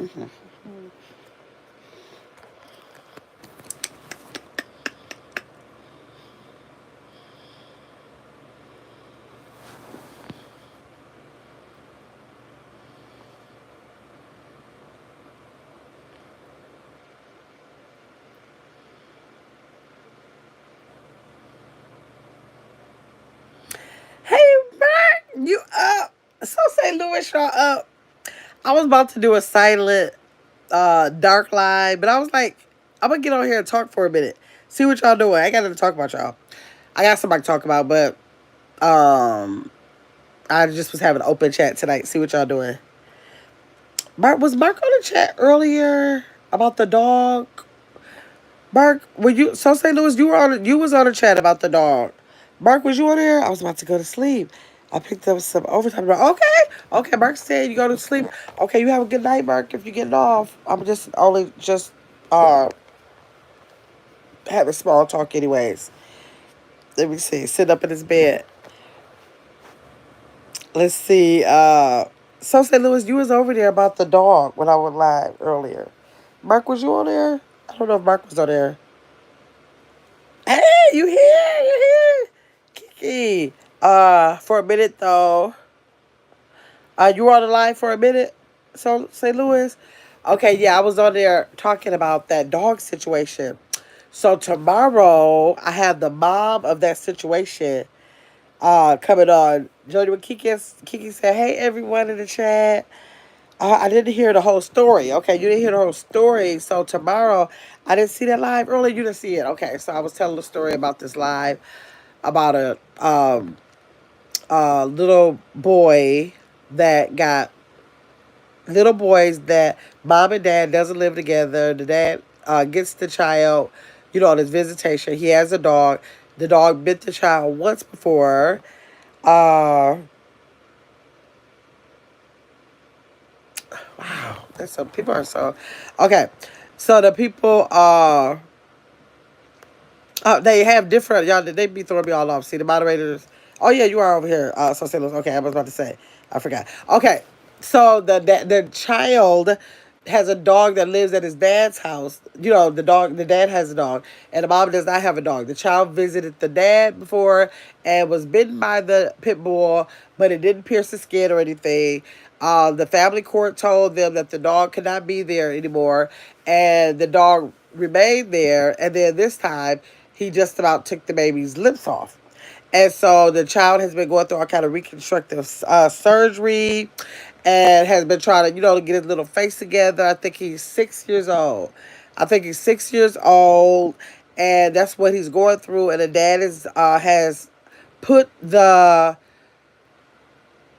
Hey, Mark, you up? So St. Louis, y'all up. I was about to do a silent, dark live, but I was like, I'm gonna get on here and talk for a minute. See what y'all doing. I got nothing to talk about, y'all. I got somebody to talk about, but um, I just was having an open chat tonight. See what y'all doing. Mark on the chat earlier about the dog? Mark, were you so St. Louis? You was on the chat about the dog. Mark, was you on there? I was about to go to sleep. I picked up some overtime. Okay. Mark said you go to sleep. Okay, you have a good night, Mark. If you're getting off, I'm just uh having small talk, anyways. Let me see. Sit up in his bed. Let's see. So St. Louis, you was over there about the dog when I went live earlier. Mark, was you on there? I don't know if Mark was on there. Hey, you here? You here? Kiki. For a minute though. You were on the line for a minute. So St. Louis. Okay, yeah, I was on there talking about that dog situation. So tomorrow I have the mom of that situation coming on. Jody when Kiki said, "Hey everyone in the chat." I didn't hear the whole story. Okay, you didn't hear the whole story. So tomorrow, I didn't see that live earlier. You didn't see it. Okay, so I was telling the story about this live about a little boy that got little boys that mom and dad doesn't live together. The dad gets the child, on his visitation. He has a dog. The dog bit the child once before. Uh, wow, that's some people are so okay. So the people they have different y'all. They be throwing me all off. See the moderators. Oh yeah, you are over here. So say okay. I was about to say. I forgot. Okay, so the child has a dog that lives at his dad's house. The dad has a dog, and the mom does not have a dog. The child visited the dad before and was bitten by the pit bull, but it didn't pierce the skin or anything. The family court told them that the dog could not be there anymore, and the dog remained there. And then this time, he just about took the baby's lips off. And so the child has been going through all kind of reconstructive surgery and has been trying to, to get his little face together. I think he's 6 years old. And that's what he's going through. And the dad has put the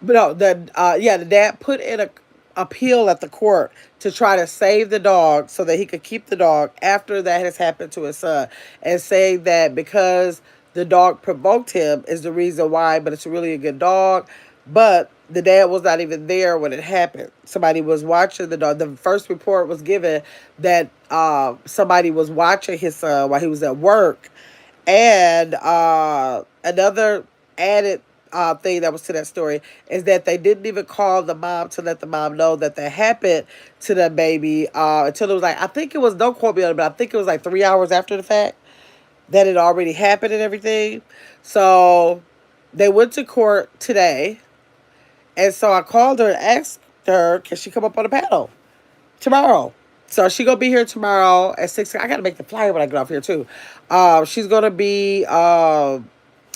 no, the dad put in a appeal at the court to try to save the dog so that he could keep the dog after that has happened to his son, and saying that because the dog provoked him is the reason why, but it's really a good dog. But the dad was not even there when it happened. Somebody was watching the dog. The first report was given that somebody was watching his son while he was at work, and another added thing that was to that story is that they didn't even call the mom to let the mom know that that happened to the baby until it was like, I think it was, don't quote me on it, but I think it was like 3 hours after the fact that it already happened and everything. So they went to court today. And so I called her and asked her, can she come up on the panel tomorrow? So she gonna be here tomorrow at 6. I gotta make the flyer when I get off here too. She's gonna be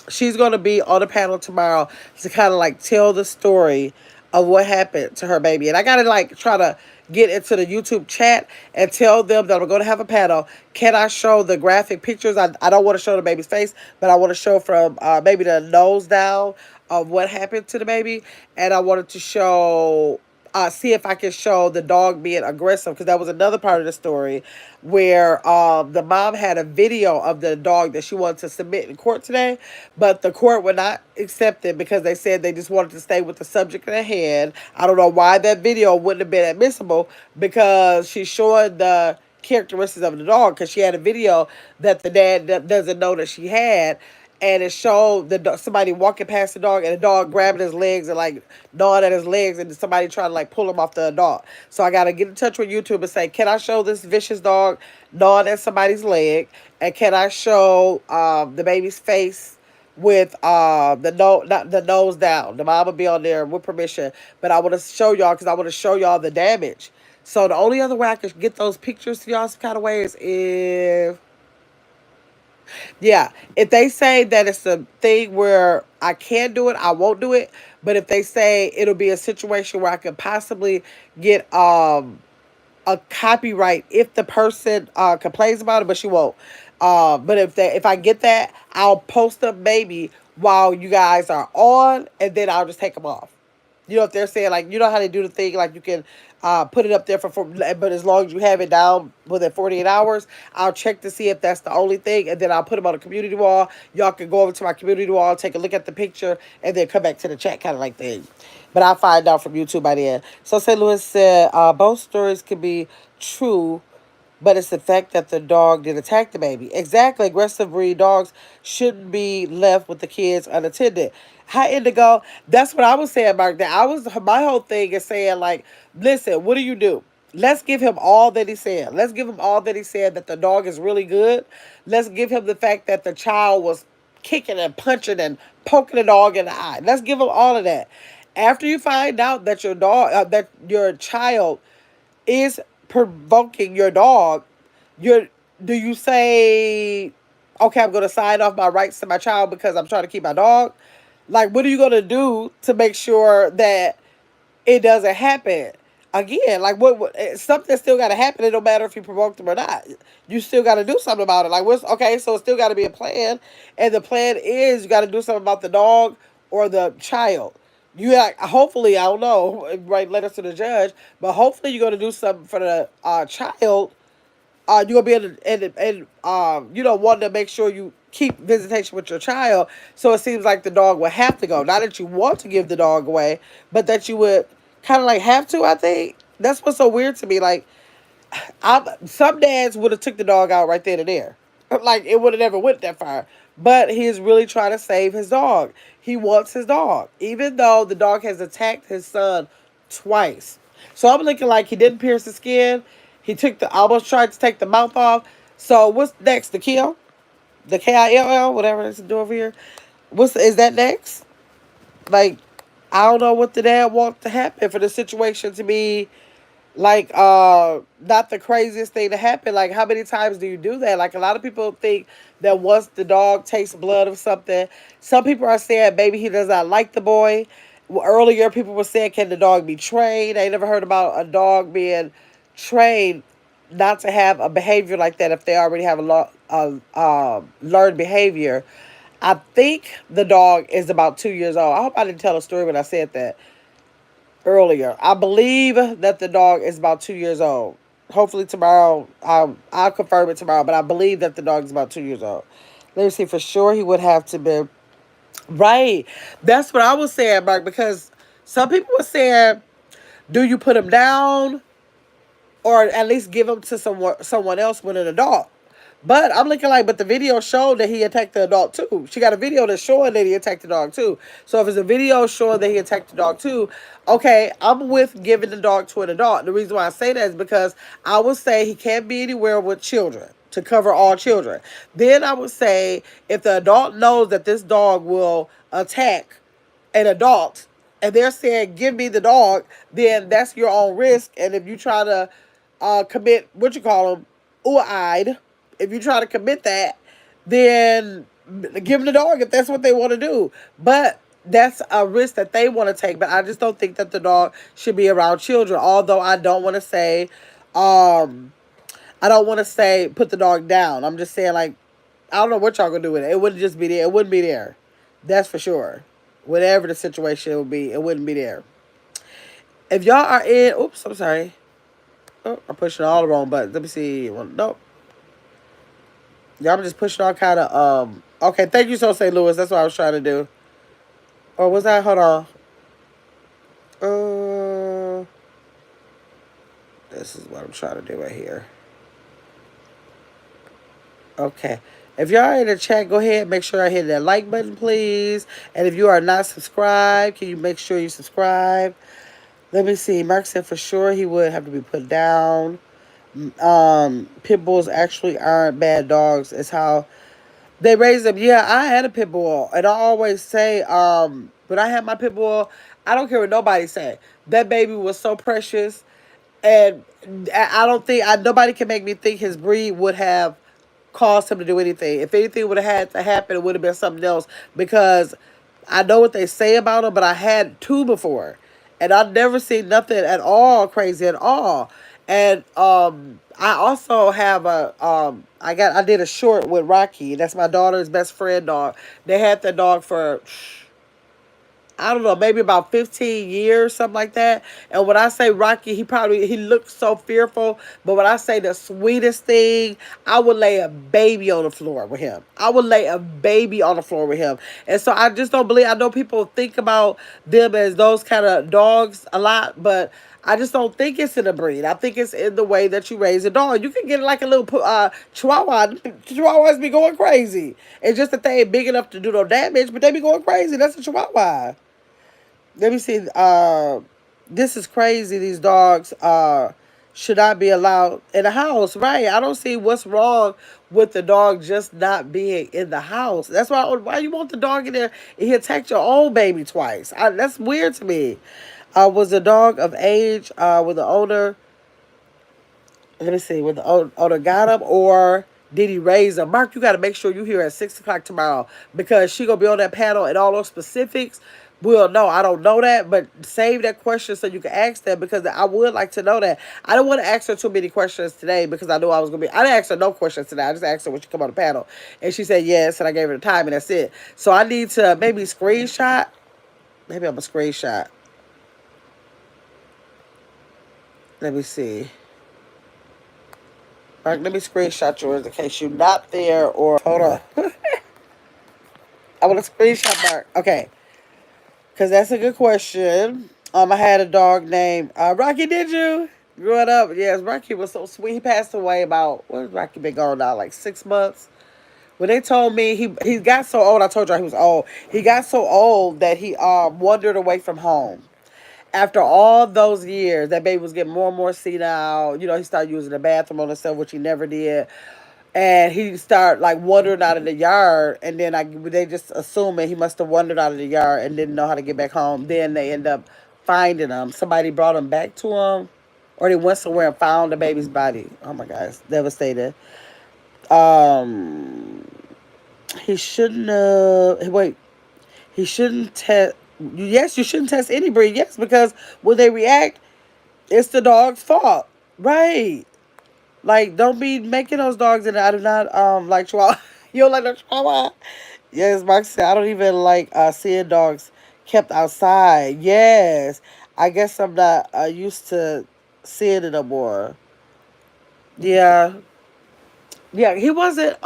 she's going to be on the panel tomorrow to kind of like tell the story of what happened to her baby. And I got to like try to get into the YouTube chat and tell them that I'm going to have a panel. Can I show the graphic pictures? I don't want to show the baby's face, but I want to show from maybe the nose down of what happened to the baby. And I wanted to show see if I can show the dog being aggressive, because that was another part of the story where the mom had a video of the dog that she wanted to submit in court today, but the court would not accept it because they said they just wanted to stay with the subject at hand. I don't know why that video wouldn't have been admissible, because she's showing the characteristics of the dog, because she had a video that the dad doesn't know that she had, and it showed somebody walking past the dog, and the dog grabbing his legs and like gnawing at his legs, and somebody trying to like pull him off the dog. So I gotta get in touch with YouTube and say, can I show this vicious dog gnawing at somebody's leg, and can I show the baby's face with not the nose down? The mom will be on there with permission, but I want to show y'all because I want to show y'all the damage. So the only other way I could get those pictures to y'all some kind of way is if, yeah, if they say that it's a thing where I can do it, I won't do it. But if they say it'll be a situation where I could possibly get a copyright if the person complains about it, but she won't. But if I get that, I'll post them maybe while you guys are on, and then I'll just take them off. You know, if they're saying like, you know how they do the thing, like you can put it up there for, but as long as you have it down within 48 hours, I'll check to see if that's the only thing, and then I'll put them on a community wall. Y'all can go over to my community wall, take a look at the picture, and then come back to the chat kind of like thing. But I'll find out from YouTube by the end. So St. Louis said, both stories could be true, but it's the fact that the dog did attack the baby. Exactly. Aggressive breed dogs shouldn't be left with the kids unattended. Hi, Indigo. That's what I was saying, Mark. That my whole thing is saying, like, listen, what do you do? Let's give him all that he said. Let's give him all that he said, that the dog is really good. Let's give him the fact that the child was kicking and punching and poking the dog in the eye. Let's give him all of that. After you find out that that your child is provoking your dog, you're do you say, okay, I'm gonna sign off my rights to my child because I'm trying to keep my dog? Like, what are you gonna do to make sure that it doesn't happen again? Like, something still got to happen. It don't matter if you provoked them or not. You still got to do something about it. Like, what's okay? So it still got to be a plan, and the plan is you got to do something about the dog or the child. You like, hopefully, I don't know, write letters to the judge, but hopefully you're gonna do something for the child. You're gonna be able to, you know, want to make sure you keep visitation with your child. So it seems like the dog would have to go. Not that you want to give the dog away, but that you would kind of like have to. I think that's what's so weird to me. Like, some dads would have took the dog out right then and there. Like, it would have never went that far. But he is really trying to save his dog. He wants his dog, even though the dog has attacked his son twice. So I'm looking like he didn't pierce the skin. He almost tried to take the mouth off. So what's next? The kill, the KILL, whatever it's doing over here. Is that next? Like, I don't know what the dad wants to happen for the situation to be like not the craziest thing to happen. Like, how many times do you do that? Like, a lot of people think that once the dog tastes blood of something, some people are saying maybe he does not like the boy. Earlier people were saying, can the dog be trained? I never heard about a dog being trained not to have a behavior like that if they already have learned behavior. I think the dog is about 2 years old. I hope I didn't tell a story when I said that earlier. I believe that the dog is about 2 years old. Hopefully tomorrow, I'll confirm it tomorrow, but I believe that the dog is about 2 years old. Let me see, for sure he would have to be. Right. That's what I was saying, Mark, because some people were saying, do you put him down or at least give him to someone else with an adult? But I'm looking like, but the video showed that he attacked the adult too. She got a video that's showing that he attacked the dog too. So if it's a video showing that he attacked the dog too, okay, I'm with giving the dog to an adult. The reason why I say that is because I would say he can't be anywhere with children to cover all children. Then I would say if the adult knows that this dog will attack an adult and they're saying, give me the dog, then that's your own risk. And if you try to commit, what you call them, ooh-eyed, if you try to commit that, then give them the dog if that's what they want to do. But that's a risk that they want to take. But I just don't think that the dog should be around children. Although I don't want to say, put the dog down. I'm just saying, like, I don't know what y'all gonna do with it. It wouldn't just be there. It wouldn't be there. That's for sure. Whatever the situation would be, it wouldn't be there. If y'all are in, oops, I'm sorry. Oh, I'm pushing all the wrong buttons. Let me see. Well, nope. Y'all just pushing all kind of, okay, thank you so, St. Louis. That's what I was trying to do. Or was that, hold on. This is what I'm trying to do right here. Okay. If y'all in the chat, go ahead, make sure I hit that like button, please. And if you are not subscribed, can you make sure you subscribe? Let me see. Mark said for sure he would have to be put down. Pit bulls actually aren't bad dogs. It's how they raise them. Yeah, I had a pit bull, and I always say, when I had my pit bull, I don't care what nobody say. That baby was so precious, and I don't think nobody can make me think his breed would have caused him to do anything. If anything would have had to happen, it would have been something else because I know what they say about him, but I had two before, and I've never seen nothing at all crazy at all. And I also have I did a short with Rocky. That's my daughter's best friend dog. They had that dog for I don't know, maybe about 15 years, something like that. And when I say Rocky, he looks so fearful. But when I say the sweetest thing, I would lay a baby on the floor with him. I would lay a baby on the floor with him. And so I just don't believe, I know people think about them as those kind of dogs a lot, but I just don't think it's in the breed. I think it's in the way that you raise a dog. You can get like a little chihuahua. Chihuahuas be going crazy. It's just that they ain't big enough to do no damage, but they be going crazy. That's a chihuahua. Let me see. This is crazy. These dogs should not be allowed in the house, right? I don't see what's wrong with the dog just not being in the house. That's why you want the dog in there and he attacked your own baby twice. That's weird to me. Was the dog of age with the owner? Let me see. With the owner got him, or did he raise him? Mark, you got to make sure you here at 6 o'clock tomorrow because she gonna be on that panel and all those specifics. We'll know. I don't know that, but save that question so you can ask that because I would like to know that. I don't want to ask her too many questions today because I knew I was gonna be. I didn't ask her no questions today. I just asked her when she come on the panel, and she said yes, and I gave her the time, and that's it. So I need to maybe screenshot. Maybe I'm a screenshot. Let me see. Mark, let me screenshot yours in case you're not there or hold on. I want to screenshot Mark. Okay. Because that's a good question. I had a dog named Rocky, did you? Growing up, yes, Rocky was so sweet. He passed away about, what has Rocky been gone now? Like 6 months. When they told me he got so old, I told you he was old. He got so old that he wandered away from home. After all those years, that baby was getting more and more senile. You know, he started using the bathroom on himself, which he never did. And he started like wandering out of the yard, and then they just assuming he must have wandered out of the yard and didn't know how to get back home. Then they end up finding him. Somebody brought him back to him, or they went somewhere and found the baby's body. Oh my God, it's devastated. Um, he shouldn't have. Wait, he shouldn't test. Yes, you shouldn't test any breed. Yes, because when they react, it's the dog's fault. Right. Like, don't be making those dogs, and I do not like Chihuahua. You don't like the Chihuahua? Yes, Mark said I don't even like seeing dogs kept outside. Yes, I guess I'm not used to seeing it no more. Yeah, yeah, he wasn't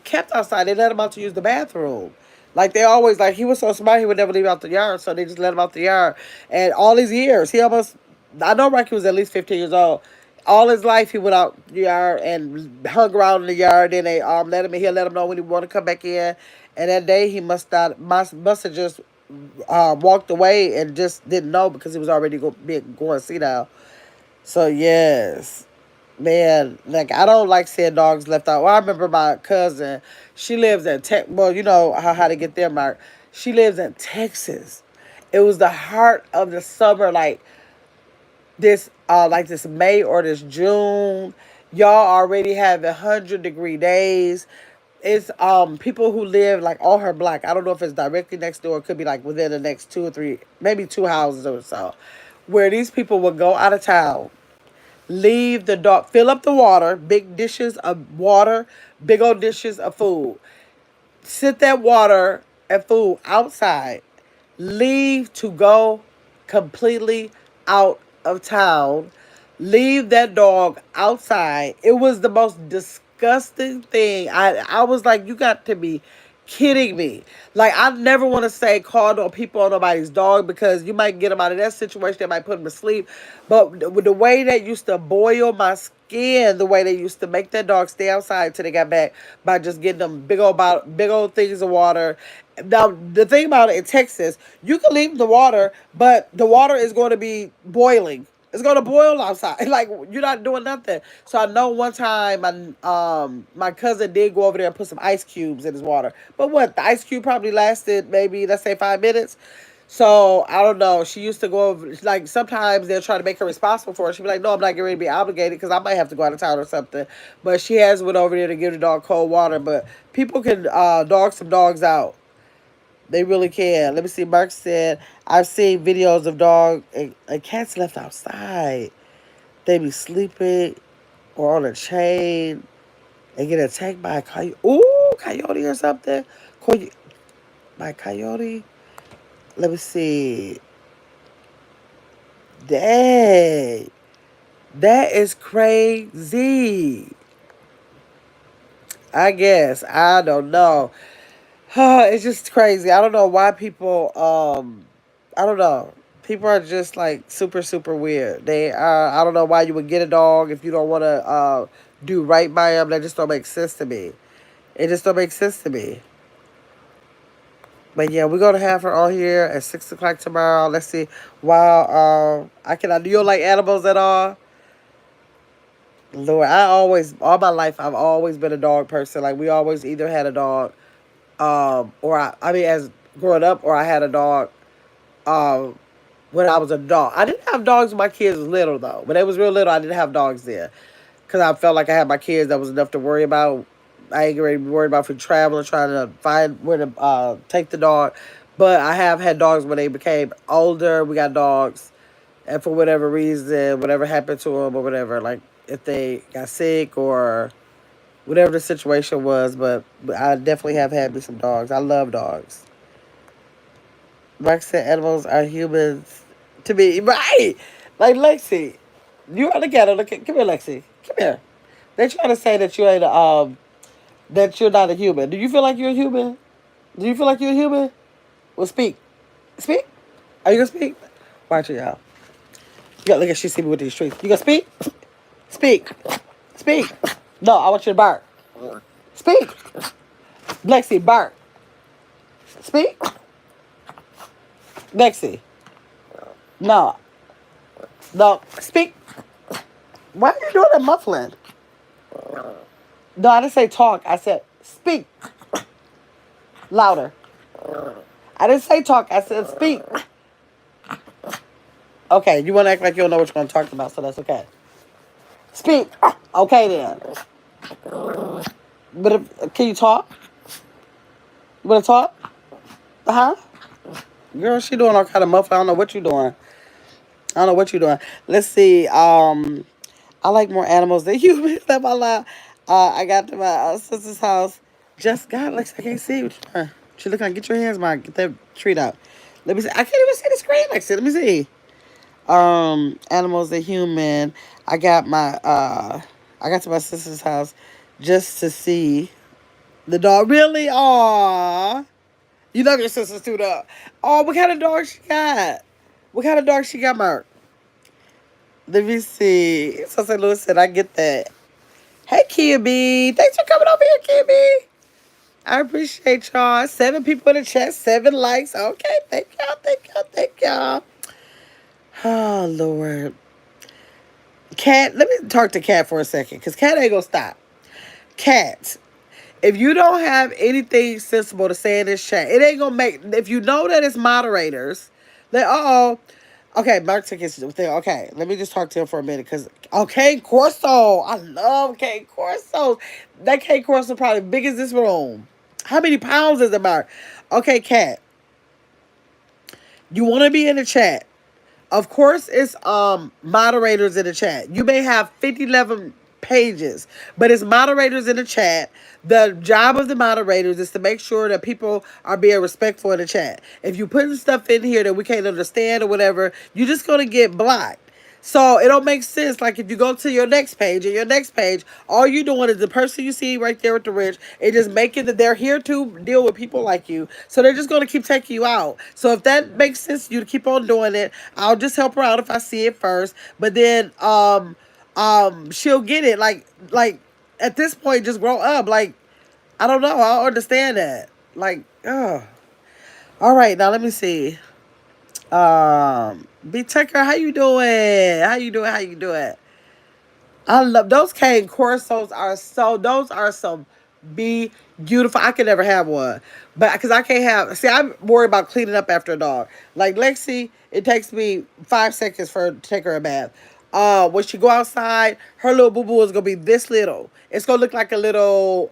kept outside. They let him out to use the bathroom. Like they always like he was so smart he would never leave out the yard, so they just let him out the yard. And all these years, he almost I know Rocky was at least 15 years old. All his life he went out the yard and hung around in the yard. Then they let him in. He'll let him know when he want to come back in. And that day he must have just walked away and just didn't know because he was already going to see now. So yes, man, like I don't like seeing dogs left out. Well, I remember my cousin. She lives in Well, you know how to get there, Mark. She lives in Texas. It was the heart of the summer, like this May or this June. Y'all already have 100-degree days. It's people who live like on her block. I don't know if it's directly next door. It could be like within the next two or three, maybe two houses or so, where these people would go out of town, leave the dog, fill up the water, big dishes of water, big old dishes of food, sit that water and food outside, leave to go completely out of town, leave that dog outside. It was the most disgusting thing. I was like, you got to be kidding me? Like, I never want to say call on people on nobody's dog because you might get them out of that situation. They might put them to sleep. But with the way they used to boil my skin, the way they used to make that dog stay outside till they got back by just getting them big old things of water. Now, the thing about it in Texas, you can leave the water, but the water is going to be boiling. It's gonna boil outside. Like, you're not doing nothing. So I know one time my cousin did go over there and put some ice cubes in his water. But what, the ice cube probably lasted maybe, let's say, 5 minutes. So I don't know. She used to go over, like, sometimes they'll try to make her responsible for it. She'll be like, no, I'm not getting ready to be obligated because I might have to go out of town or something. But she has went over there to give the dog cold water. But people can dog some dogs out. They really can. Let me see. Mark said, I've seen videos of dog and cats left outside. They be sleeping or on a chain and get attacked by a coyote. Ooh, coyote or something. By a coyote. Let me see. Dang. That is crazy. I guess. I don't know. It's just crazy. I don't know why people I don't know. People are just like super super weird. They are. I don't know why you would get a dog if you don't want to do right by them. That just don't make sense to me. It just don't make sense to me. But yeah, we're gonna have her on here at 6 o'clock tomorrow. Let's see. Wow, I do you like animals at all? Lord, I always all my life I've always been a dog person. Like, we always either had a dog, or I mean, as growing up, or I had a dog um when I was a dog. I didn't have dogs when my kids was little though. When they was real little, I didn't have dogs there because I felt like I had my kids. That was enough to worry about. I ain't ready to be worried about for traveling, trying to find where to take the dog. But I have had dogs when they became older. We got dogs, and for whatever reason, whatever happened to them or whatever, like if they got sick or whatever the situation was. But I definitely have had me some dogs. I love dogs. Mark said animals are humans to me. Right. Like, Lexi. You look at her. Come here, Lexi. Come here. They trying to say that you ain't that you're not a human. Do you feel like you're a human? Do you feel like you're a human? Well, speak. Speak. Are you gonna speak? Watch it, y'all. You got look at she see me with these trees. You gonna speak? Speak. Speak. No, I want you to bark. Speak. Lexi, bark. Speak. Lexi. No. No. Speak. Why are you doing that muffling? No, I didn't say talk. I said speak. Louder. I didn't say talk. I said speak. Okay, you want to act like you don't know what you're going to talk about, so that's okay. Speak. Okay, then. But can you talk? You want to talk? Uh-huh. Girl, she doing all kind of muffling. I don't know what you doing. I don't know what you're doing. Let's see. I like more animals than humans. That's my lie. I got to my sister's house. Just got Lex. I can't see. What you doing? She looking like, get your hands, man. Get that treat out. Let me see. I can't even see the screen, Lexi. Let me see. Animals than human. I got I got to my sister's house just to see the dog. Really? Aw. You love your sisters too, though. Oh, what kind of dog she got? What kind of dog she got, Mark? Let me see. So St. Louis said, I get that. Hey, Kia B. Thanks for coming over here, Kia B. I appreciate y'all. 7 people in the chat, 7 likes. Okay, thank y'all, thank y'all, thank y'all. Oh, Lord. Cat, let me talk to Cat for a second, because Cat ain't going to stop. Cat, if you don't have anything sensible to say in this chat, it ain't going to make, if you know that it's moderators, then, okay, Mark took his thing. Okay, let me just talk to him for a minute, because, okay, Corso, I love Kate Corso. That Kate Corso probably big as this room. How many pounds is it, Mark? Okay, Cat, you want to be in the chat. Of course, it's moderators in the chat. You may have 11 pages, but it's moderators in the chat. The job of the moderators is to make sure that people are being respectful in the chat. If you put stuff in here that we can't understand or whatever, you're just going to get blocked. So it don't make sense. Like if you go to your next page and your next page, all you doing is the person you see right there with the rich, and just making that they're here to deal with people like you. So they're just gonna keep taking you out. So if that makes sense to you to keep on doing it, I'll just help her out if I see it first. But then she'll get it. Like at this point, just grow up. Like I don't know. I don't understand that. Like, all right, now let me see. B Tucker, how you doing? How you doing? How you doing? I love those cane corsos are so those are some be beautiful. I could never have one, but because I can't have. See, I'm worried about cleaning up after a dog. Like Lexi, it takes me 5 seconds for her to take her a bath. When she go outside, her little boo boo is gonna be this little. It's gonna look like a little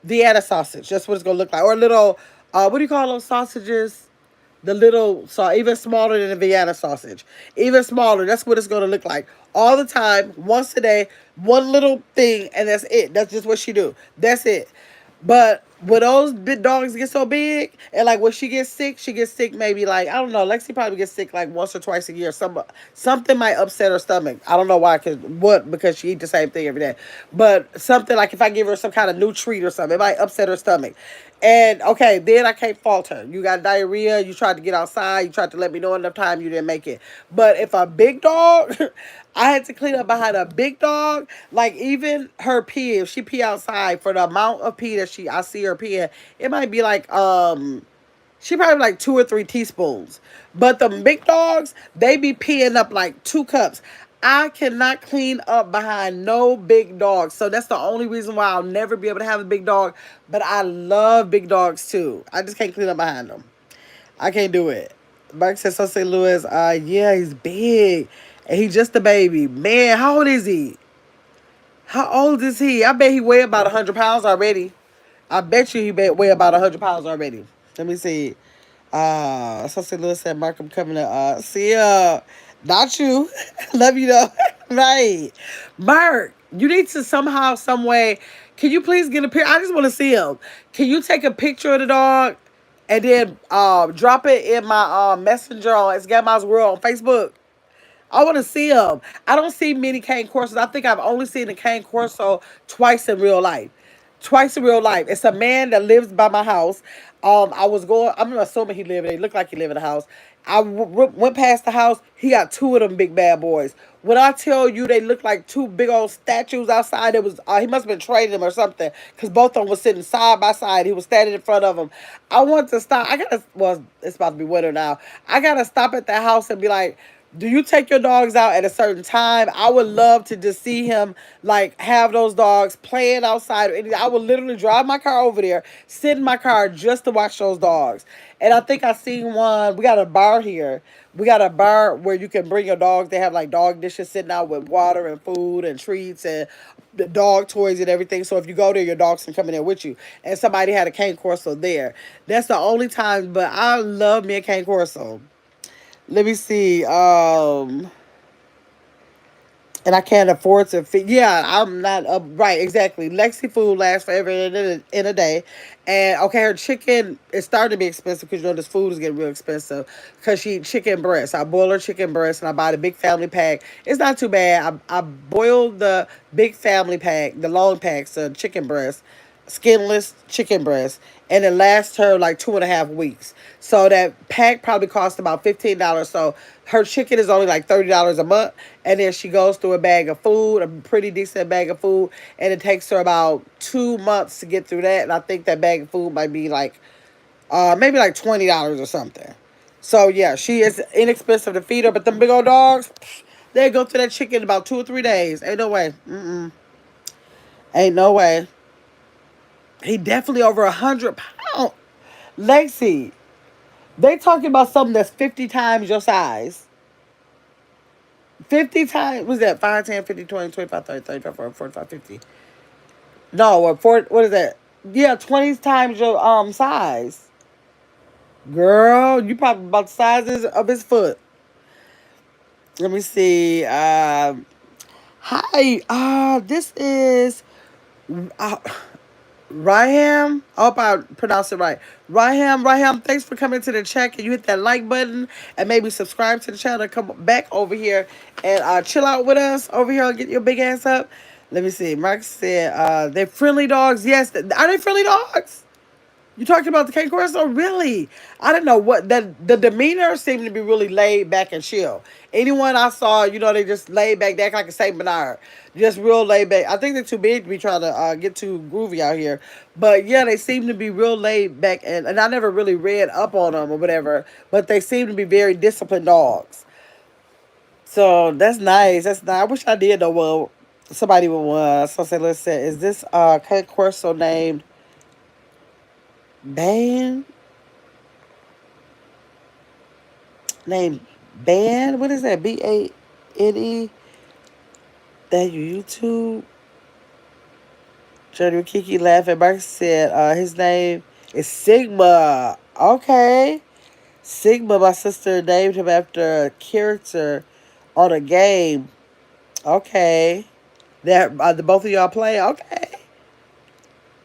Vienna sausage. That's what it's gonna look like, or a little. What do you call those sausages? The little saw, even smaller than a Vienna sausage, even smaller. That's what it's gonna look like all the time, once a day, one little thing, and that's it. That's just what she do. That's it. But when those big dogs get so big, and like when she gets sick maybe like I don't know. Lexi probably gets sick like once or twice a year. Something might upset her stomach. I don't know why. Because she eat the same thing every day. But something like if I give her some kind of new treat or something, it might upset her stomach. And okay, then I can't fault her. You got diarrhea. You tried to get outside. You tried to let me know enough time. You didn't make it. But if a big dog, I had to clean up behind a big dog. Like even her pee, if she pee outside for the amount of pee that I see her peeing, it might be like she probably like 2 or 3 teaspoons. But the big dogs, they be peeing up like 2 cups. I cannot clean up behind no big dogs. So that's the only reason why I'll never be able to have a big dog. But I love big dogs too. I just can't clean up behind them. I can't do it. Mark says, so St. Louis, yeah, he's big. And he just a baby. Man, how old is he? How old is he? I bet he weigh about 100 pounds already. I bet you he weigh about 100 pounds already. Let me see. So St. Louis said, Mark, I'm coming to see not you. Love you though. Right. Mark, you need to somehow, some way, can you please get a picture? I just want to see him. Can you take a picture of the dog and then drop it in my messenger on It's Grandma's World on Facebook? I want to see him. I don't see many cane corsos. I think I've only seen a cane corso twice in real life. Twice in real life. It's a man that lives by my house. I was going. I'm assuming he lived. It looked like he lived in the house. Went past the house. He got two of them big bad boys. When I tell you they look like two big old statues outside, it was he must have been training them or something because both of them was sitting side by side. He was standing in front of them. I want to stop. I gotta. Well, it's about to be winter now. I gotta stop at the house and be like, do you take your dogs out at a certain time? I would love to just see him like have those dogs playing outside. I would literally drive my car over there, sit in my car just to watch those dogs. And I think I seen one. We got a bar here. We got a bar where you can bring your dogs. They have like dog dishes sitting out with water and food and treats and the dog toys and everything. So if you go there, your dogs can come in there with you. And somebody had a cane corso there. That's the only time. But I love me a cane corso. Let me see. And I can't afford to. Yeah, I'm not right. Exactly. Lexi food lasts forever in a day, and okay, her chicken is starting to be expensive because you know this food is getting real expensive. Because she eat chicken breast. I boil her chicken breast and I buy the big family pack. It's not too bad. I boil the big family pack, the long packs of chicken breast, skinless chicken breast, and it lasts her like 2.5 weeks. So that pack probably costs about $15. So her chicken is only like $30 a month, and then she goes through a bag of food, a pretty decent bag of food, and it takes her about 2 months to get through that. And I think that bag of food might be like maybe like $20 or something. So yeah, she is inexpensive to feed her, but them big old dogs, they go through that chicken in about 2 or 3 days. Ain't no way. Ain't no way. He definitely over 100 pounds. Lexi, they talking about something that's 50 times your size. 50 times, what's that? 5, 10, 50, 20, 25, 30, 35, 40, 45, 50. No, what is that? Yeah, 20 times your size. Girl, you probably about the sizes of his foot. Let me see. Hi. This is. Uh, Raham, I hope I pronounced it right. Raham, thanks for coming to the chat. Can you hit that like button and maybe subscribe to the channel and come back over here and chill out with us over here and get your big ass up? Let me see. Mark said they're friendly dogs. Yes, are they friendly dogs? You talked about the Cape Corso? Really? I didn't know what that the demeanor seemed to be really laid back and chill. Anyone I saw, they just laid back. They act like a Saint Bernard, just real laid back. I think they're too big to be trying to get too groovy out here. But yeah, they seem to be real laid back, and I never really read up on them or whatever. But they seem to be very disciplined dogs. So that's nice. That's nice. I wish I did know. Well, somebody would so say, listen, is this Cape Corso named Bane? Named Ban. What is that? Bane. That YouTube. Journey Kiki laughing. Mark said his name is Sigma. Okay. Sigma, my sister named him after a character on a game. Okay. That the both of y'all play. Okay.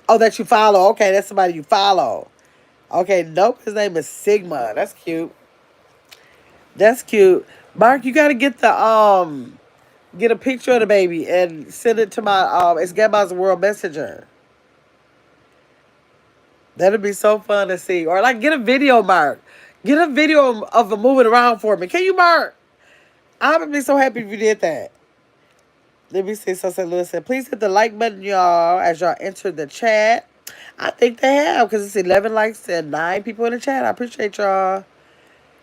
Oh, that you follow. Okay, that's somebody you follow. Okay, nope. His name is Sigma. That's cute. That's cute. Mark, you gotta get a picture of the baby and send it to my it's Grandma's World Messenger. That'd be so fun to see. Or like get a video, Mark. Get a video of them moving around for me. Can you, Mark? I would be so happy if you did that. Let me see. So Lewis said, please hit the like button, y'all, as y'all enter the chat. I think they have because it's 11 likes and 9 people in the chat. I appreciate y'all.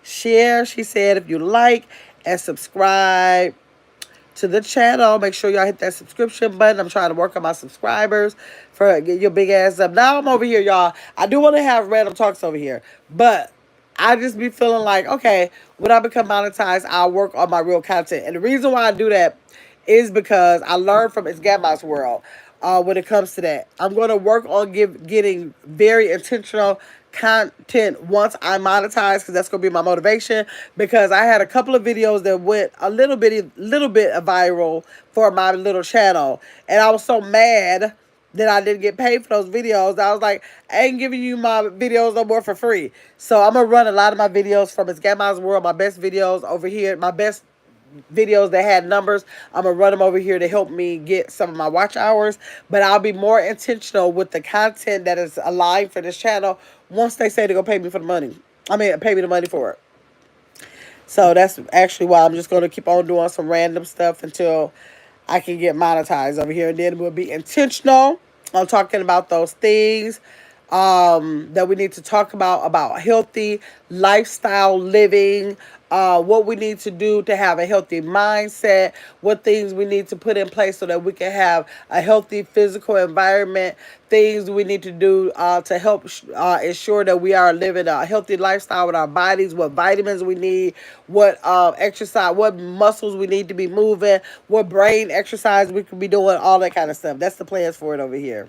Share, she said, if you like and subscribe to the channel. Make sure y'all hit that subscription button. I'm trying to work on my subscribers for get your big ass up. Now I'm over here, y'all. I do want to have random talks over here, but I just be feeling like, okay, when I become monetized, I'll work on my real content. And the reason why I do that is because I learned from It's Gamma's World when it comes to that. I'm going to work on getting very intentional content once I monetize because that's going to be my motivation because I had a couple of videos that went a little bit viral for my little channel and I was so mad that I didn't get paid for those videos. I was like, I ain't giving you my videos no more for free. So I'm going to run a lot of my videos from It's Gamma's World, my best videos over here, my best videos that had numbers. I'm gonna run them over here to help me get some of my watch hours, but I'll be more intentional with the content that is aligned for this channel once they say they're gonna pay me for the money. I mean, pay me the money for it. So that's actually why I'm just gonna keep on doing some random stuff until I can get monetized over here, and then we'll be intentional on talking about those things that we need to talk about healthy lifestyle living, what we need to do to have a healthy mindset, what things we need to put in place so that we can have a healthy physical environment, things we need to do to help ensure that we are living a healthy lifestyle with our bodies, what vitamins we need, what exercise, what muscles we need to be moving, what brain exercise we could be doing, all that kind of stuff. That's the plans for it over here.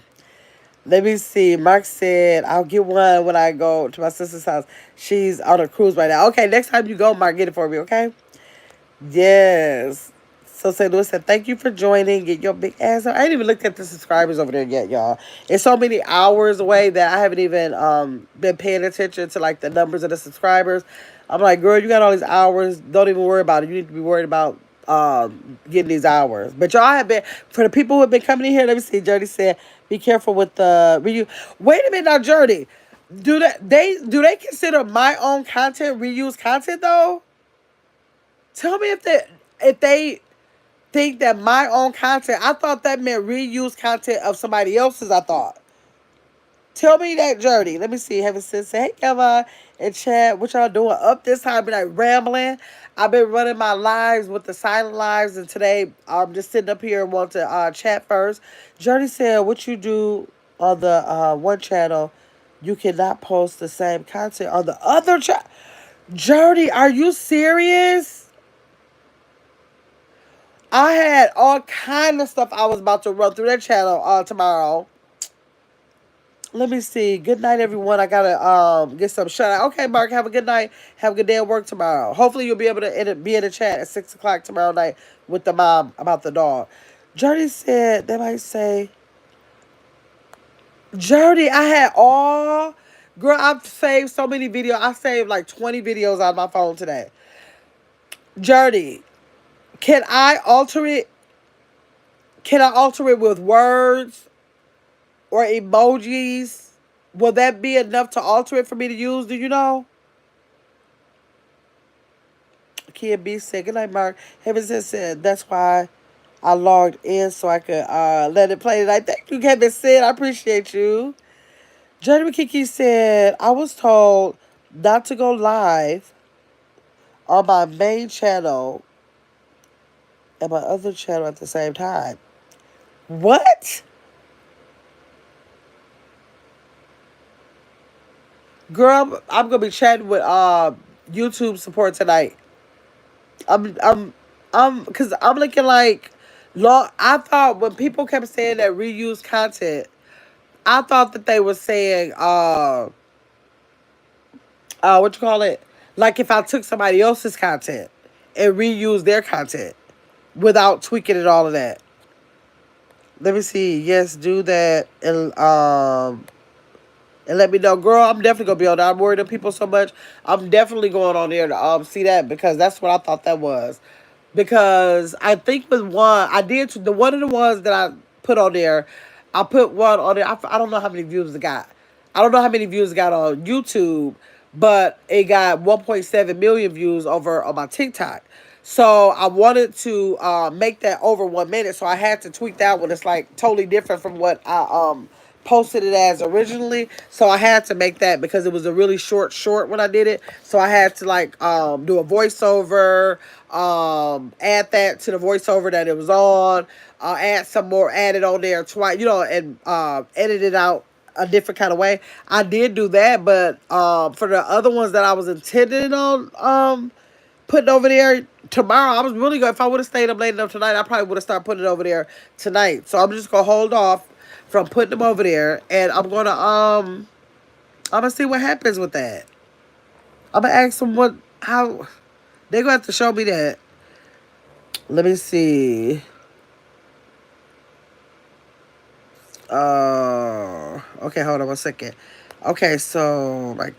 Let me see. Mark said, I'll get one when I go to my sister's house. She's on a cruise right now. Okay, next time you go, Mark, get it for me, okay? Yes. So St. Louis said, thank you for joining. Get your big ass up. I ain't even looked at the subscribers over there yet, y'all. It's so many hours away that I haven't even been paying attention to, like, the numbers of the subscribers. I'm like, girl, you got all these hours. Don't even worry about it. You need to be worried about getting these hours. But y'all have been, for the people who have been coming in here, let me see. Journey said, be careful with the review. Wait a minute now, Journey. Do they consider my own content reuse content though? Tell me if they think that my own content, I thought that meant reuse content of somebody else's, I thought. Tell me that journey. Let me see. Heaven says, hey, Kevin and Chad, what y'all doing up this time? Be like rambling. I've been running my lives with the silent lives, and today I'm just sitting up here and want to chat first. Journey said, what you do on the one channel, you cannot post the same content on the other channel. Journey, are you serious? I had all kind of stuff I was about to run through that channel tomorrow. Let me see. Good night, everyone. I gotta get some shout out. Okay, Mark, have a good night. Have a good day at work tomorrow. Hopefully you'll be able to be in the chat at 6 o'clock tomorrow night with the mom about the dog. Journey said they might say Journey, I had all. Girl, I've saved so many videos. I saved like 20 videos on my phone today. Journey, can I alter it? Can I alter it with words or emojis? Will that be enough to alter it for me to use? Do you know? Kid B said, good night, Mark. Heaven said, that's why I logged in so I could let it play tonight. Thank you, Kevin said. I appreciate you. Johnny McKicky said, I was told not to go live on my main channel and my other channel at the same time. What? Girl, I'm gonna be chatting with YouTube support tonight. I'm I'm cause I'm looking like long. I thought when people kept saying that reuse content, I thought that they were saying what you call it? Like if I took somebody else's content and reused their content without tweaking and all of that. Let me see. Yes, do that and let me know, girl. I'm definitely gonna be on there. I'm worried of people so much. I'm definitely going on there to see that because that's what I thought that was. Because I think with one, I did the one of the ones that I put on there. I put one on there. I don't know how many views it got. I don't know how many views it got on YouTube, but it got 1.7 million views over on my TikTok. So I wanted to make that over 1 minute. So I had to tweak that one. It's like totally different from what I posted it as originally. So I had to make that because it was a really short when I did it. So I had to like do a voiceover, add that to the voiceover that it was on, add some more, add it on there twice, and edit it out a different kind of way. I did do that, but for the other ones that I was intending on putting over there tomorrow, I was really going. If I would have stayed up late enough tonight, I probably would have started putting it over there tonight. So I'm just gonna hold off from putting them over there, and I'm gonna see what happens with that. I'm gonna ask them how they're gonna have to show me that. Let me see. Okay, hold on 1 second. Okay, so like,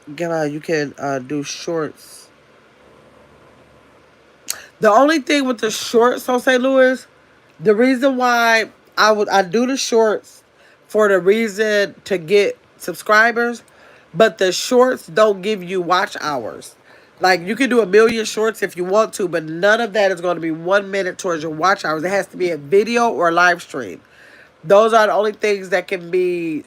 you can do shorts. The only thing with the shorts on St. Louis, the reason why I do the shorts for the reason to get subscribers, but the shorts don't give you watch hours. Like you can do a million shorts if you want to, but none of that is going to be 1 minute towards your watch hours. It has to be a video or a live stream. Those are the only things that can be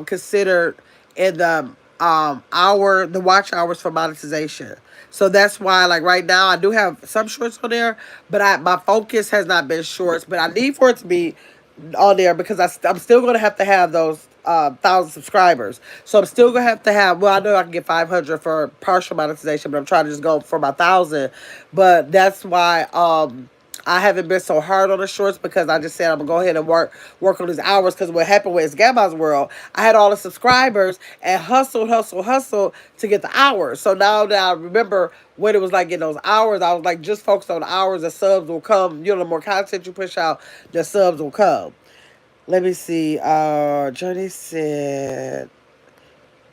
considered in the watch hours for monetization. So that's why, like right now, I do have some shorts on there, but my focus has not been shorts. But I need for it to be on there because I'm still going to have those 1,000 subscribers. So I'm still gonna have to have. Well, I know I can get 500 for partial monetization, but I'm trying to just go for my 1,000. But that's why I haven't been so hard on the shorts because I just said I'm gonna go ahead and work on these hours. Because what happened with Gamma's World, I had all the subscribers and hustled to get the hours. So now that I remember what it was like getting those hours, I was like just focus on the hours. The subs will come. The more content you push out, the subs will come. Let me see. Johnny said,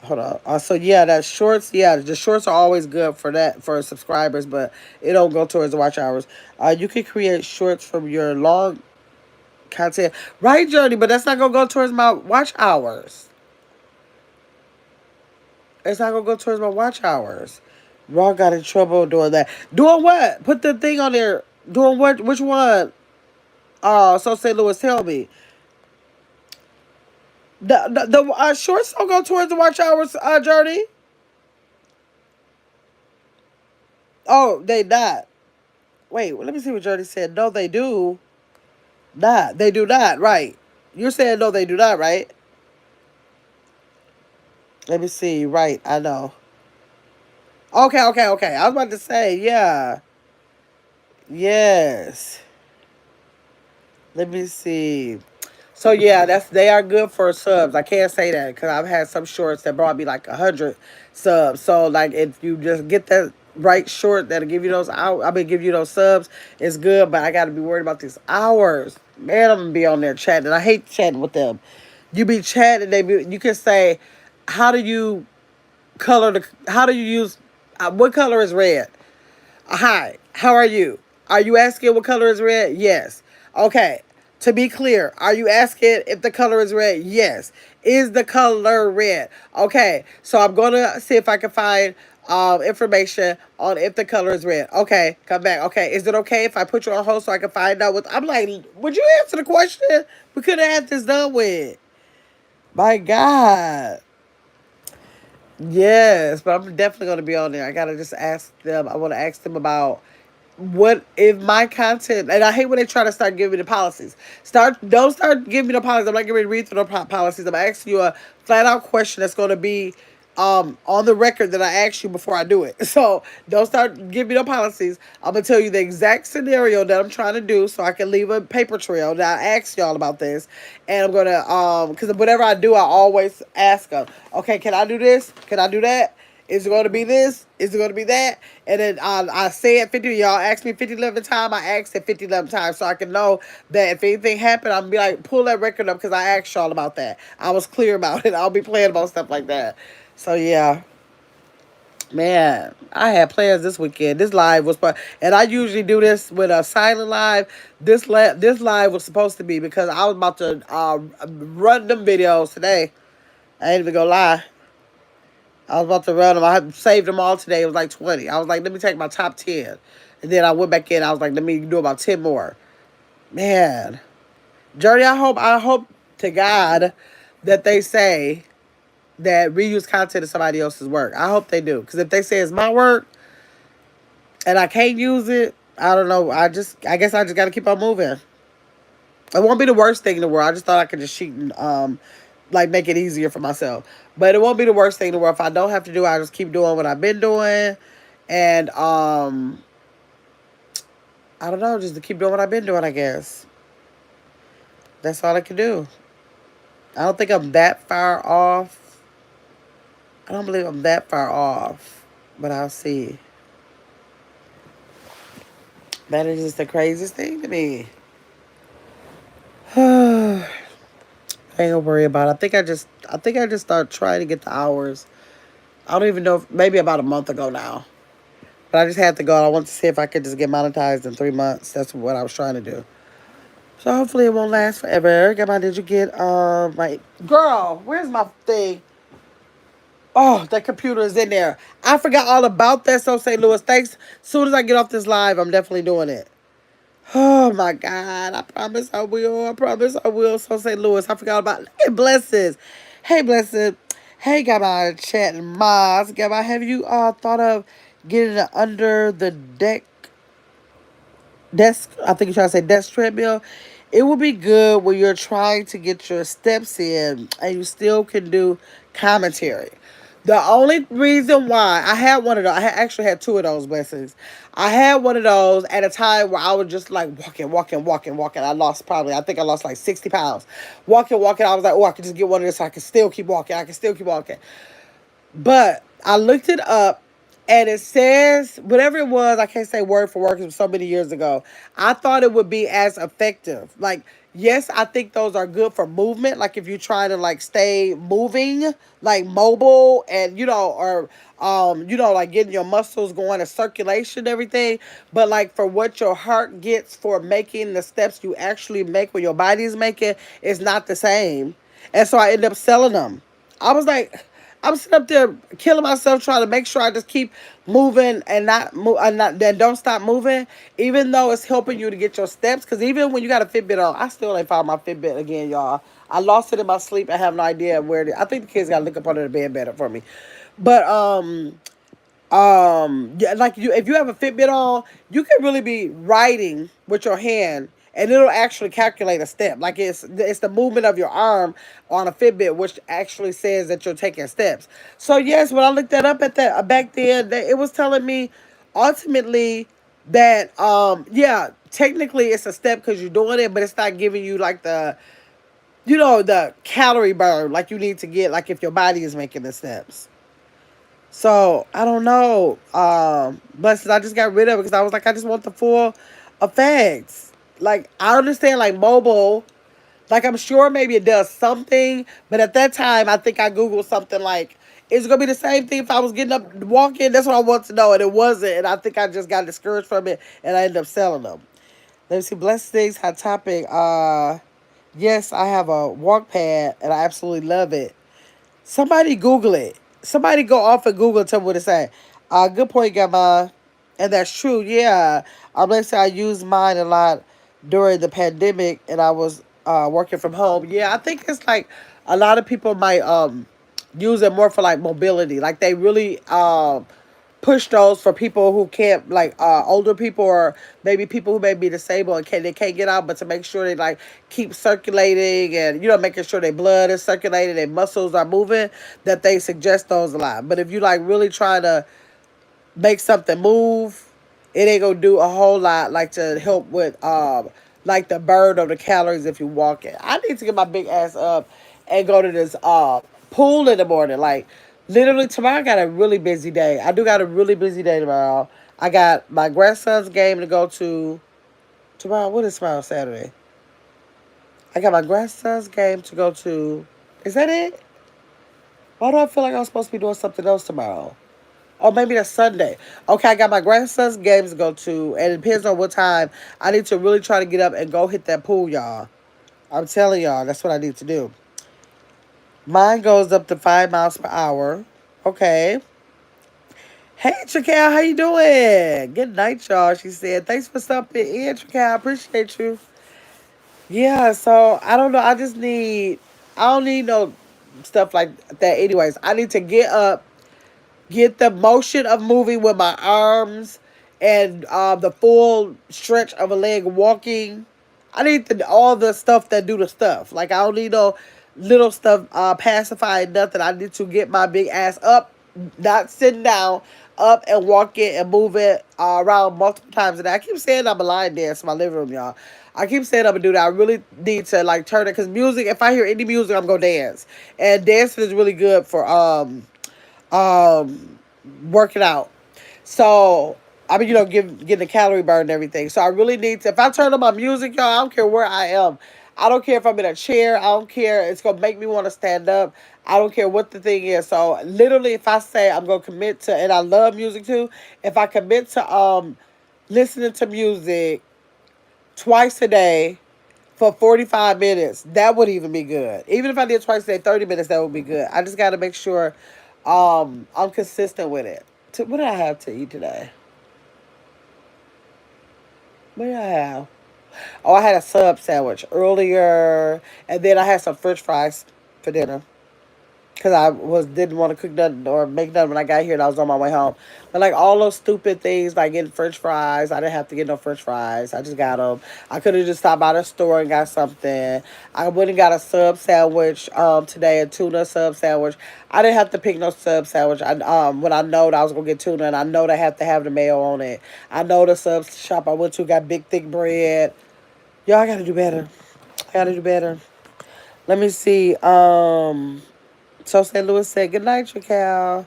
hold on. So yeah, that shorts. Yeah, the shorts are always good for that for subscribers, but it don't go towards the watch hours. You can create shorts from your long content, right, Johnny? But that's not gonna go towards my watch hours. It's not gonna go towards my watch hours. Raw got in trouble doing that. Doing what? Put the thing on there. Doing what? Which one? So St. Louis, tell me. The shorts don't go towards the watch hours, Journey. Oh, they not. Wait, let me see what Journey said. No, they do not. They do not. Right. You're saying no, they do not. Right. Let me see. Right. I know. Okay. I was about to say, yeah. Yes. Let me see. So yeah, they are good for subs. I can't say that because I've had some shorts that brought me like 100 subs. So like if you just get that right short that'll give you those out, give you those subs, it's good. But I got to be worried about these hours. Man, I'm gonna be on there chatting. I hate chatting with them. You be chatting, you can say, how do you how do you use, what color is red? Hi, how are you? Are you asking what color is red? Yes. Okay. To be clear, are you asking if the color is red? Yes. Is the color red? Okay. So I'm going to see if I can find information on if the color is red. Okay. Come back. Okay. Is it okay if I put you on hold so I can find out what I'm like, would you answer the question? We could have had this done with. My God. Yes, but I'm definitely going to be on there. I got to just ask them. I want to ask them about what if my content, and I hate when they try to start giving me the policies. Don't start giving me the policies. I'm not going to read through the policies. I'm asking you a flat out question that's going to be on the record that I asked you before I do it. So don't start giving me no policies. I'm gonna tell you the exact scenario that I'm trying to do, so I can leave a paper trail. That I asked y'all about this, and I'm gonna because whatever I do, I always ask them. Okay, can I do this? Can I do that? Is it going to be this? Is it going to be that? And then I say it 50. Y'all ask me 50, 11 times. I asked it 50, 11 times so I can know that if anything happened, I'll be like, pull that record up because I asked y'all about that. I was clear about it. I'll be playing about stuff like that. So, yeah. Man, I had plans this weekend. This live was fun. And I usually do this with a silent live. This live was supposed to be because I was about to run them videos today. I ain't even gonna lie. I was about to run them. I had saved them all today. It was like 20. I was like, let me take my top 10. And then I went back in. I was like, let me do about 10 more. Man. Journey, I hope to God that they say that reuse content is somebody else's work. I hope they do. Because if they say it's my work and I can't use it, I don't know. I guess I just got to keep on moving. It won't be the worst thing in the world. I just thought I could just cheat and like make it easier for myself. But it won't be the worst thing in the world. If I don't have to do it, I just keep doing what I've been doing. And I don't know, just to keep doing what I've been doing, I guess. That's all I can do. I don't think I'm that far off. I don't believe I'm that far off. But I'll see. That is just the craziest thing to me. I ain't gonna worry about it. I think I just started trying to get the hours. I don't even know if maybe about a month ago now. But I just had to go. I wanted to see if I could just get monetized in 3 months. That's what I was trying to do. So hopefully it won't last forever. Grandma, did you get my girl? Where's my thing? Oh, that computer is in there. I forgot all about that. So St. Louis, thanks. As soon as I get off this live, I'm definitely doing it. Oh my God! I promise I will. I promise I will. So St. Louis, I forgot about. Hey, blessings. Hey, blessed. Hey, Grandma, chat and Maz. Grandma, have you thought of getting an under the desk, I think you're trying to say desk treadmill? It would be good when you're trying to get your steps in and you still can do commentary. The only reason why I had one of those, actually had two of those blessings. I had one of those at a time where I was just like walking, walking, walking, walking. I think I lost like 60 pounds. Walking, walking. I was like, oh, I could just get one of this so I can still keep walking. I can still keep walking. But I looked it up and it says, whatever it was, I can't say word for word because it was so many years ago. I thought it would be as effective. Like, yes, I think those are good for movement. Like if you're trying to like stay moving, like mobile and, or, like getting your muscles going and circulation and everything. But like for what your heart gets for making the steps you actually make when your body's making, it's not the same. And so I ended up selling them. I was like, I'm sitting up there killing myself trying to make sure I just keep moving and not move and not then don't stop moving, even though it's helping you to get your steps. Because even when you got a Fitbit on, I still ain't found my Fitbit again, y'all. I lost it in my sleep. I have no idea where it is. I think the kids got to look up under the bed better for me. But yeah, like if you have a Fitbit on, you can really be writing with your hand and it'll actually calculate a step. Like it's the movement of your arm on a Fitbit which actually says that you're taking steps. So yes, when I looked that up at that back then, it was telling me ultimately that yeah, technically it's a step because you're doing it, but it's not giving you like the calorie burn like you need to get, like if your body is making the steps. So I don't know. But I just got rid of it because I was like, I just want the full effects. Like I understand like mobile, Like, I'm sure maybe it does something, but at that time, I think I Googled something like, is it going to be the same thing if I was getting up walking? That's what I want to know, and it wasn't. And I think I just got discouraged from it, and I ended up selling them. Let me see. Blessed Things, Hot Topic. Yes, I have a walk pad, and I absolutely love it. Somebody Google it. Somebody go off and Google and tell me what it say. Good point, Gamma. And that's true. Yeah, I'm like say I used mine a lot during the pandemic, and I was working from home. Yeah, I think it's like a lot of people might use it more for like mobility. Like they really push those for people who can't, like older people or maybe people who may be disabled and they can't get out, but to make sure they like keep circulating and making sure their blood is circulating, their muscles are moving, that they suggest those a lot. But if you like really trying to make something move, it ain't gonna do a whole lot like to help with like the burn of the calories if you walk it. I need to get my big ass up and go to this pool in the morning. Like literally tomorrow I got a really busy day. I do got a really busy day tomorrow. I got my grandson's game to go to tomorrow. What is tomorrow? Saturday. I got my grandson's game to go to. Is that it? Why do I feel like I'm supposed to be doing something else tomorrow? Or maybe that's Sunday. Okay, I got my grandson's games to go to, and it depends on what time. I need to really try to get up and go hit that pool, y'all. I'm telling y'all, that's what I need to do. Mine goes up to 5 miles per hour. Okay. Hey, Trakel, how you doing? Good night, y'all. She said, thanks for stopping in, Trakel. I appreciate you. Yeah, so I don't know. I don't need no stuff like that. Anyways, I need to get up, get the motion of moving with my arms and the full stretch of a leg walking. I need all the stuff that do the stuff. Like, I don't need no little stuff pacifying nothing. I need to get my big ass up, not sitting down, up and walking and moving around multiple times a day. I keep saying I'm a line dance in my living room, y'all. I keep saying I'm gonna do that. I really need to like turn it, because music, if I hear any music, I'm gonna dance. And dancing is really good for um working out. So I mean, getting the calorie burn and everything. So I really need to. If I turn on my music, y'all, I don't care where I am. I don't care if I'm in a chair. I don't care. It's gonna make me want to stand up. I don't care what the thing is. So literally, if I say I'm gonna commit to, and I love music too. If I commit to listening to music twice a day for 45 minutes, that would even be good. Even if I did twice a day, 30 minutes, that would be good. I just got to make sure I'm consistent with it. What did I have to eat today? What did I have? Oh, I had a sub sandwich earlier, and then I had some French fries for dinner. Because I didn't want to cook nothing or make nothing when I got here and I was on my way home. But like all those stupid things like getting French fries, I didn't have to get no French fries. I just got them. I could have just stopped by the store and got something. I went and got a sub sandwich today, a tuna sub sandwich. I didn't have to pick no sub sandwich. When I know that I was gonna get tuna, and I know they have to have the mayo on it. I know the sub shop I went to got big thick bread. Y'all, I gotta do better. I gotta do better. Let me see. So St. Louis said, good night, Tracal.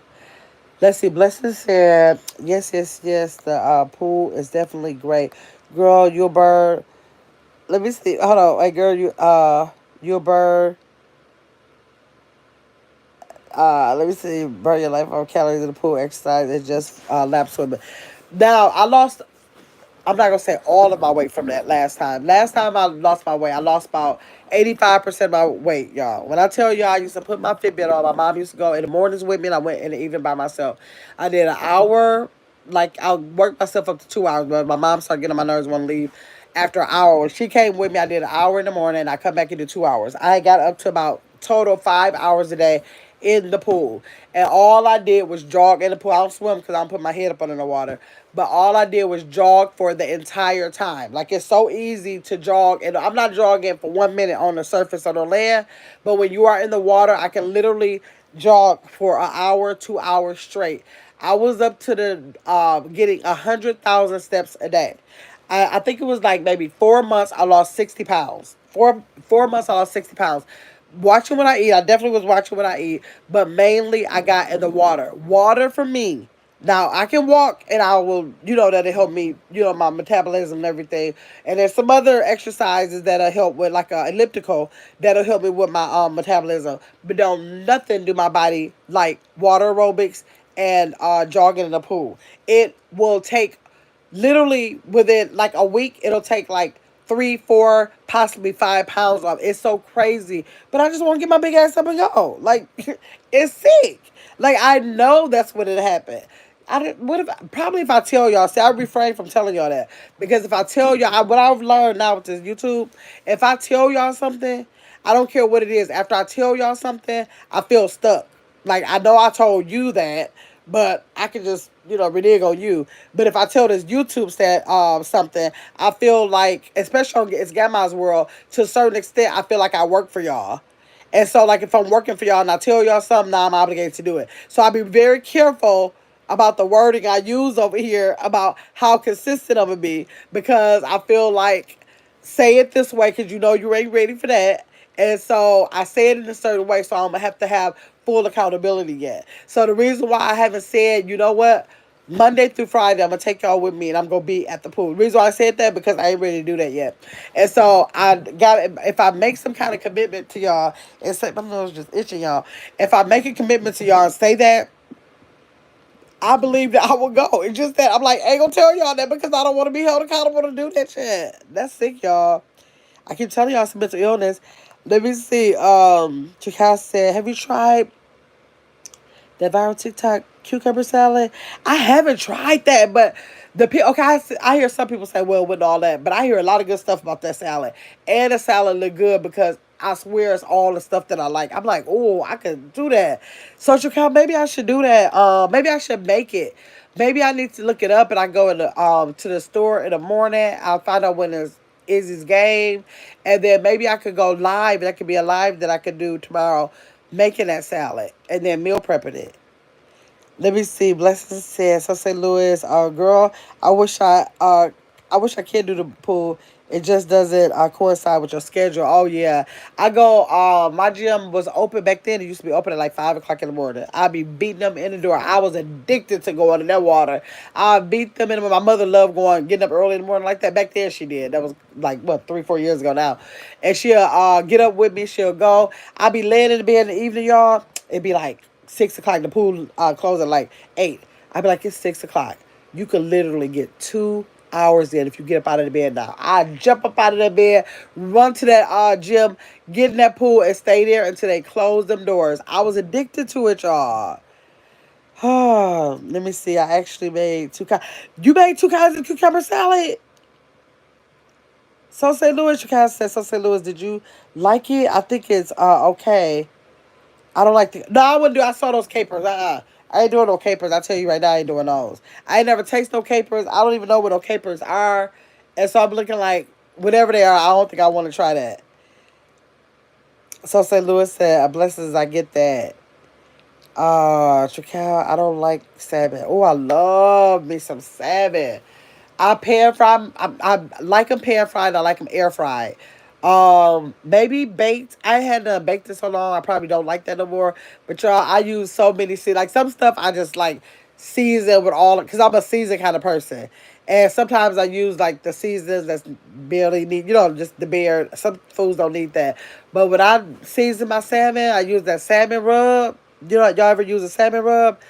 Let's see. Blessing said, yes, yes, yes. The pool is definitely great. Girl, you a bird. Let me see. Hold on. Hey, girl, you a bird. Let me see. Burn your life on calories in the pool, exercise, and just lap swimming. Now, I'm not gonna say all of my weight from that last time. Last time I lost my weight, I lost about 85% of my weight, y'all. When I tell y'all, I used to put my Fitbit on. My mom used to go in the mornings with me, and I went in the evening by myself. I did an hour, like I worked myself up to 2 hours, but my mom started getting on my nerves, want to leave after an hour. When she came with me, I did an hour in the morning. I come back into 2 hours. I got up to about total 5 hours a day in the pool. And all I did was jog in the pool. I don't swim because I don't put my head up under the water. But all I did was jog for the entire time. Like, it's so easy to jog. And I'm not jogging for 1 minute on the surface of the land. But when you are in the water, I can literally jog for an hour, 2 hours straight. I was up to the getting 100,000 steps a day. I think it was like maybe 4 months. I lost 60 pounds. Four months. I lost 60 pounds. Watching what I eat. I definitely was watching what I eat, but mainly I got in the water. Water for me Now I can walk, and I will, that'll help me, my metabolism and everything. And there's some other exercises that'll help with, like a elliptical, that'll help me with my metabolism. But don't nothing do my body like water aerobics and jogging in the pool. It will take literally within like a week. It'll take like 3, 4, possibly 5 pounds off. It's so crazy, but I just want to get my big ass up and go. Like it's sick. Like I know that's what it happened. I didn't. What if probably if I tell y'all? See, I refrain from telling y'all that because if I tell y'all, what I've learned now with this YouTube, if I tell y'all something, I don't care what it is. After I tell y'all something, I feel stuck. Like I know I told you that, but I can just renege on you. But if I tell this YouTube stat something, I feel like, especially on It's Grandma's World, to a certain extent, I feel like I work for y'all. And so, like, if I'm working for y'all and I tell y'all something, now I'm obligated to do it. So I'll be very careful about the wording I use over here about how consistent I'm gonna be because I feel like say it this way because you ain't ready for that. And so I say it in a certain way, so I'm gonna have to have full accountability yet. So the reason why I haven't said, you know what, Monday through Friday, I'm gonna take y'all with me and I'm gonna be at the pool. The reason why I said that because I ain't ready to do that yet. And so I got if I make some kind of commitment to y'all and say my nose just itching y'all. If I make a commitment to y'all and say that, I believe that I will go. It's just that I'm like, I ain't gonna tell y'all that because I don't want to be held accountable to do that shit. That's sick, y'all. I keep telling y'all it's a mental illness. Let me see. Chikaz said, have you tried that viral TikTok cucumber salad? I haven't tried that, but okay, I hear some people say, well, with all that, but I hear a lot of good stuff about that salad, and the salad look good because I swear it's all the stuff that I like. I'm like, oh, I could do that. So Chikaz, maybe I should do that. Maybe I should make it. Maybe I need to look it up, and I go to the store in the morning. I'll find out when it's Izzy's game, and then maybe I could go live. That could be a live that I could do tomorrow, making that salad and then meal prepping it. Let me see. Blessings says, so say Lewis, girl, I wish I wish I could do the pool. It just doesn't coincide with your schedule. Oh yeah, I go. My gym was open back then. It used to be open at like 5 o'clock in the morning. I'd be beating them in the door. I was addicted to going in that water. I beat them in. My mother loved getting up early in the morning like that. Back then she did. That was like what 3, 4 years ago now. And she'll get up with me. She'll go. I'll be laying in the bed in the evening, y'all. It'd be like 6 o'clock. The pool closed at like 8. I'd be like, it's 6 o'clock. You could literally get 2 hours in if you get up out of the bed now. I jump up out of that bed, run to that gym, get in that pool, and stay there until they close them doors. I was addicted to it, y'all. Let me see. I actually made two kinds. You made 2 kinds of cucumber salad? So St. Louis, you kind of said, so St. Louis, did you like it? I think it's okay. I don't like the. No, I wouldn't do. I saw those capers. I ain't doing no capers. I tell you right now, I ain't doing those. I ain't never taste no capers. I don't even know what no capers are, and so I'm looking like whatever they are. I don't think I want to try that. So St. Louis said, "Blessings, I get that." Chakal, I don't like salmon. Oh, I love me some salmon. I pan fry. I like them pan fried. I like them air fried. Maybe baked. I hadn't baked in so long. I probably don't like that no more. But y'all, I use so many like some stuff. I just like season with all because I'm a season kind of person. And sometimes I use like the seasons that's barely need. Just the bare. Some foods don't need that. But when I season my salmon, I use that salmon rub. Y'all ever use a salmon rub?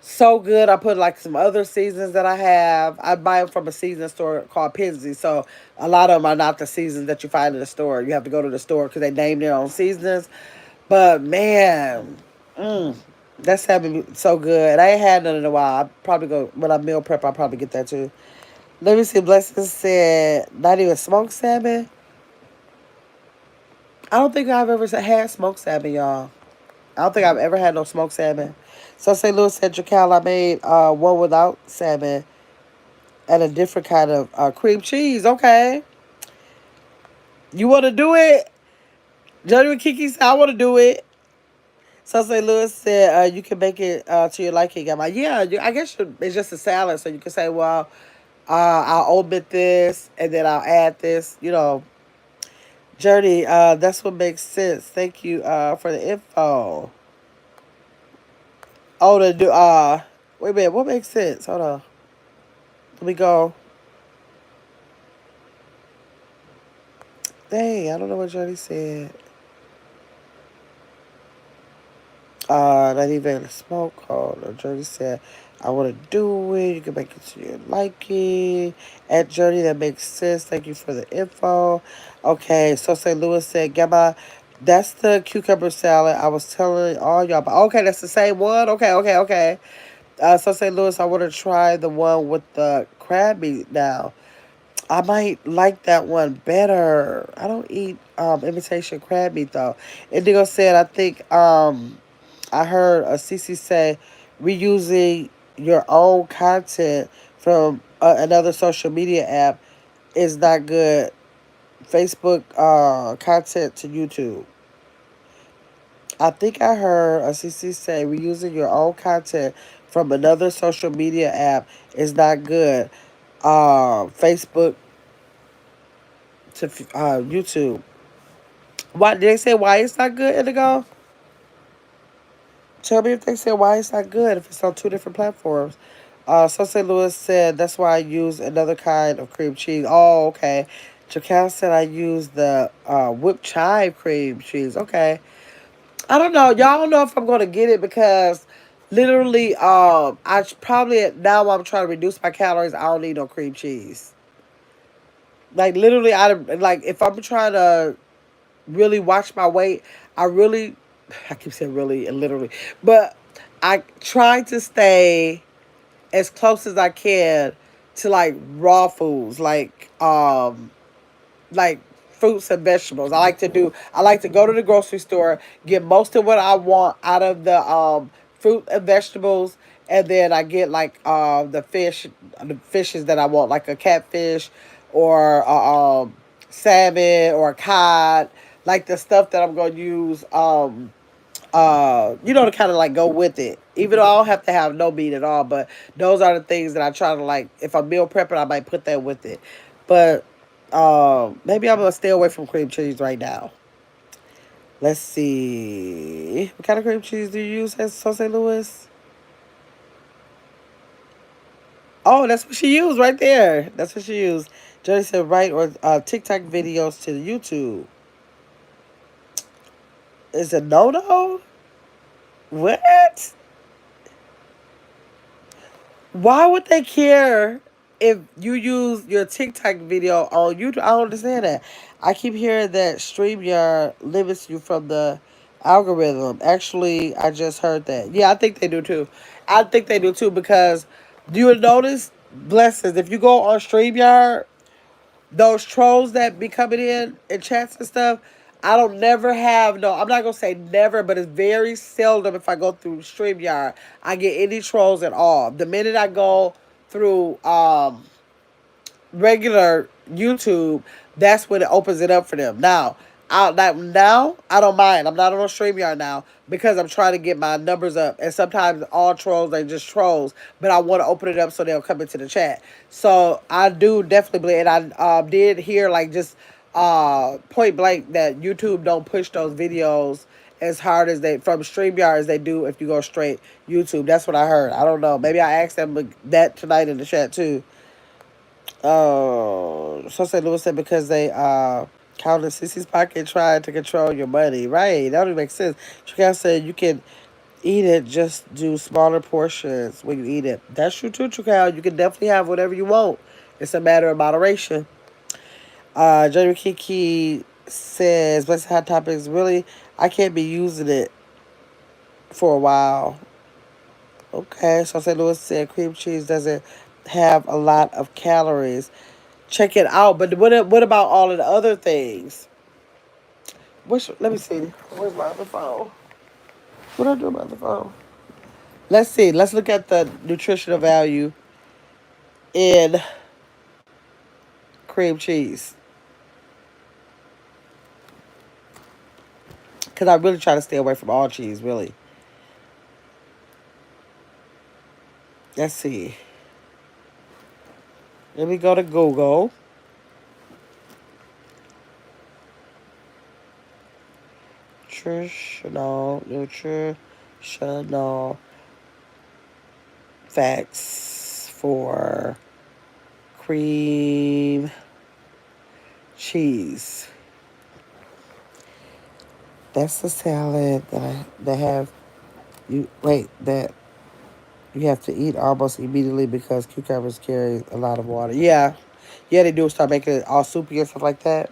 So good. I put like some other seasons that I have. I buy them from a season store called Pinsy. So a lot of them are not the seasons that you find in the store. You have to go to the store because they name their own seasons. But man, that's having me so good. I ain't had none in a while. I probably go when I meal prep. I'll probably get that too. Let me see. Blessings said not even smoked salmon. I don't think I've ever had smoked salmon, y'all. I don't think I've ever had no smoked salmon. So St. Louis Central Cal, I made one without salmon and a different kind of cream cheese. Okay. You want to do it? Johnny and Kiki said, I want to do it. So St. Louis said, you can make it to your liking. I'm like, yeah, I guess it's just a salad. So you can say, well, I'll omit this and then I'll add this. Journey, that's what makes sense. Thank you for the info. Oh, Wait a minute, what makes sense? Hold on. Let me go. Dang, I don't know what Johnny said. Not even a smoke call. Or Journey said, I want to do it. You can make it to your liking. At Journey, that makes sense. Thank you for the info. Okay, so St. Louis said, Gamma, that's the cucumber salad I was telling all y'all about. Okay, that's the same one. Okay. So St. Louis, I want to try the one with the crab meat now. I might like that one better. I don't eat imitation crab meat though. Indigo said, I think I heard a CC say reusing your own content from another social media app is not good. Facebook content to YouTube. I think I heard a CC say reusing your own content from another social media app is not good. Facebook to YouTube. Why did they say why it's not good, Indigo? Tell me if they said why it's not good if it's on two different platforms. So St. Louis said that's why I use another kind of cream cheese. Oh, okay. Jacal said I use the whipped chive cream cheese. Okay. I don't know. Y'all don't know if I'm gonna get it because literally, probably now I'm trying to reduce my calories. I don't need no cream cheese. Like literally, I like if I'm trying to really watch my weight. I really, I keep saying really and literally, but I try to stay as close as I can to like raw foods, like fruits and vegetables. I like to go to the grocery store, get most of what I want out of the fruit and vegetables, and then I get like the fishes that I want, like a catfish or salmon or cod, like the stuff that I'm gonna use to kind of like go with it. Even though I don't have to have no meat at all, but those are the things that I try to like. If I'm meal prepping, I might put that with it. But maybe I'm gonna stay away from cream cheese right now. Let's see. What kind of cream cheese do you use at St. Louis? Oh, that's what she used right there. That's what she used. Jody said, right, or TikTok videos to the YouTube. Is it no? What? Why would they care if you use your TikTok video on YouTube? I don't understand that. I keep hearing that StreamYard limits you from the algorithm. Actually, I just heard that. Yeah, I think they do too. I think they do too because you notice, blessings, if you go on StreamYard, those trolls that be coming in chats and stuff, I don't never have no. I'm not gonna say never, but it's very seldom if I go through StreamYard I get any trolls at all. The minute I go through regular YouTube, that's when it opens it up for them. Now I don't mind. I'm not on StreamYard now because I'm trying to get my numbers up. And sometimes all trolls they just trolls, but I want to open it up so they'll come into the chat. So I do definitely, and I did hear like just point blank that YouTube don't push those videos as hard as they from StreamYard as they do if you go straight YouTube. That's what I heard. I don't know. Maybe I asked them that tonight in the chat too. Oh, so St. Louis said because they counted Cece's pocket trying to control your money. Right. That would make sense. Chicago said you can eat it, just do smaller portions when you eat it. That's true too, Chicago. You can definitely have whatever you want. It's a matter of moderation. Jeremy Kiki says, Blessed Hot Topics, really, I can't be using it for a while. Okay, so St. Louis said cream cheese doesn't have a lot of calories. Check it out. But what about all of the other things? Let me see. Where's my other phone? What do I do about the phone? Let's see. Let's look at the nutritional value in cream cheese. Because I really try to stay away from all cheese, really. Let's see. Let me go to Google. Nutritional facts for cream cheese. That's the salad that have you wait that you have to eat almost immediately because cucumbers carry a lot of water. Yeah, yeah, they do start making it all soupy and stuff like that.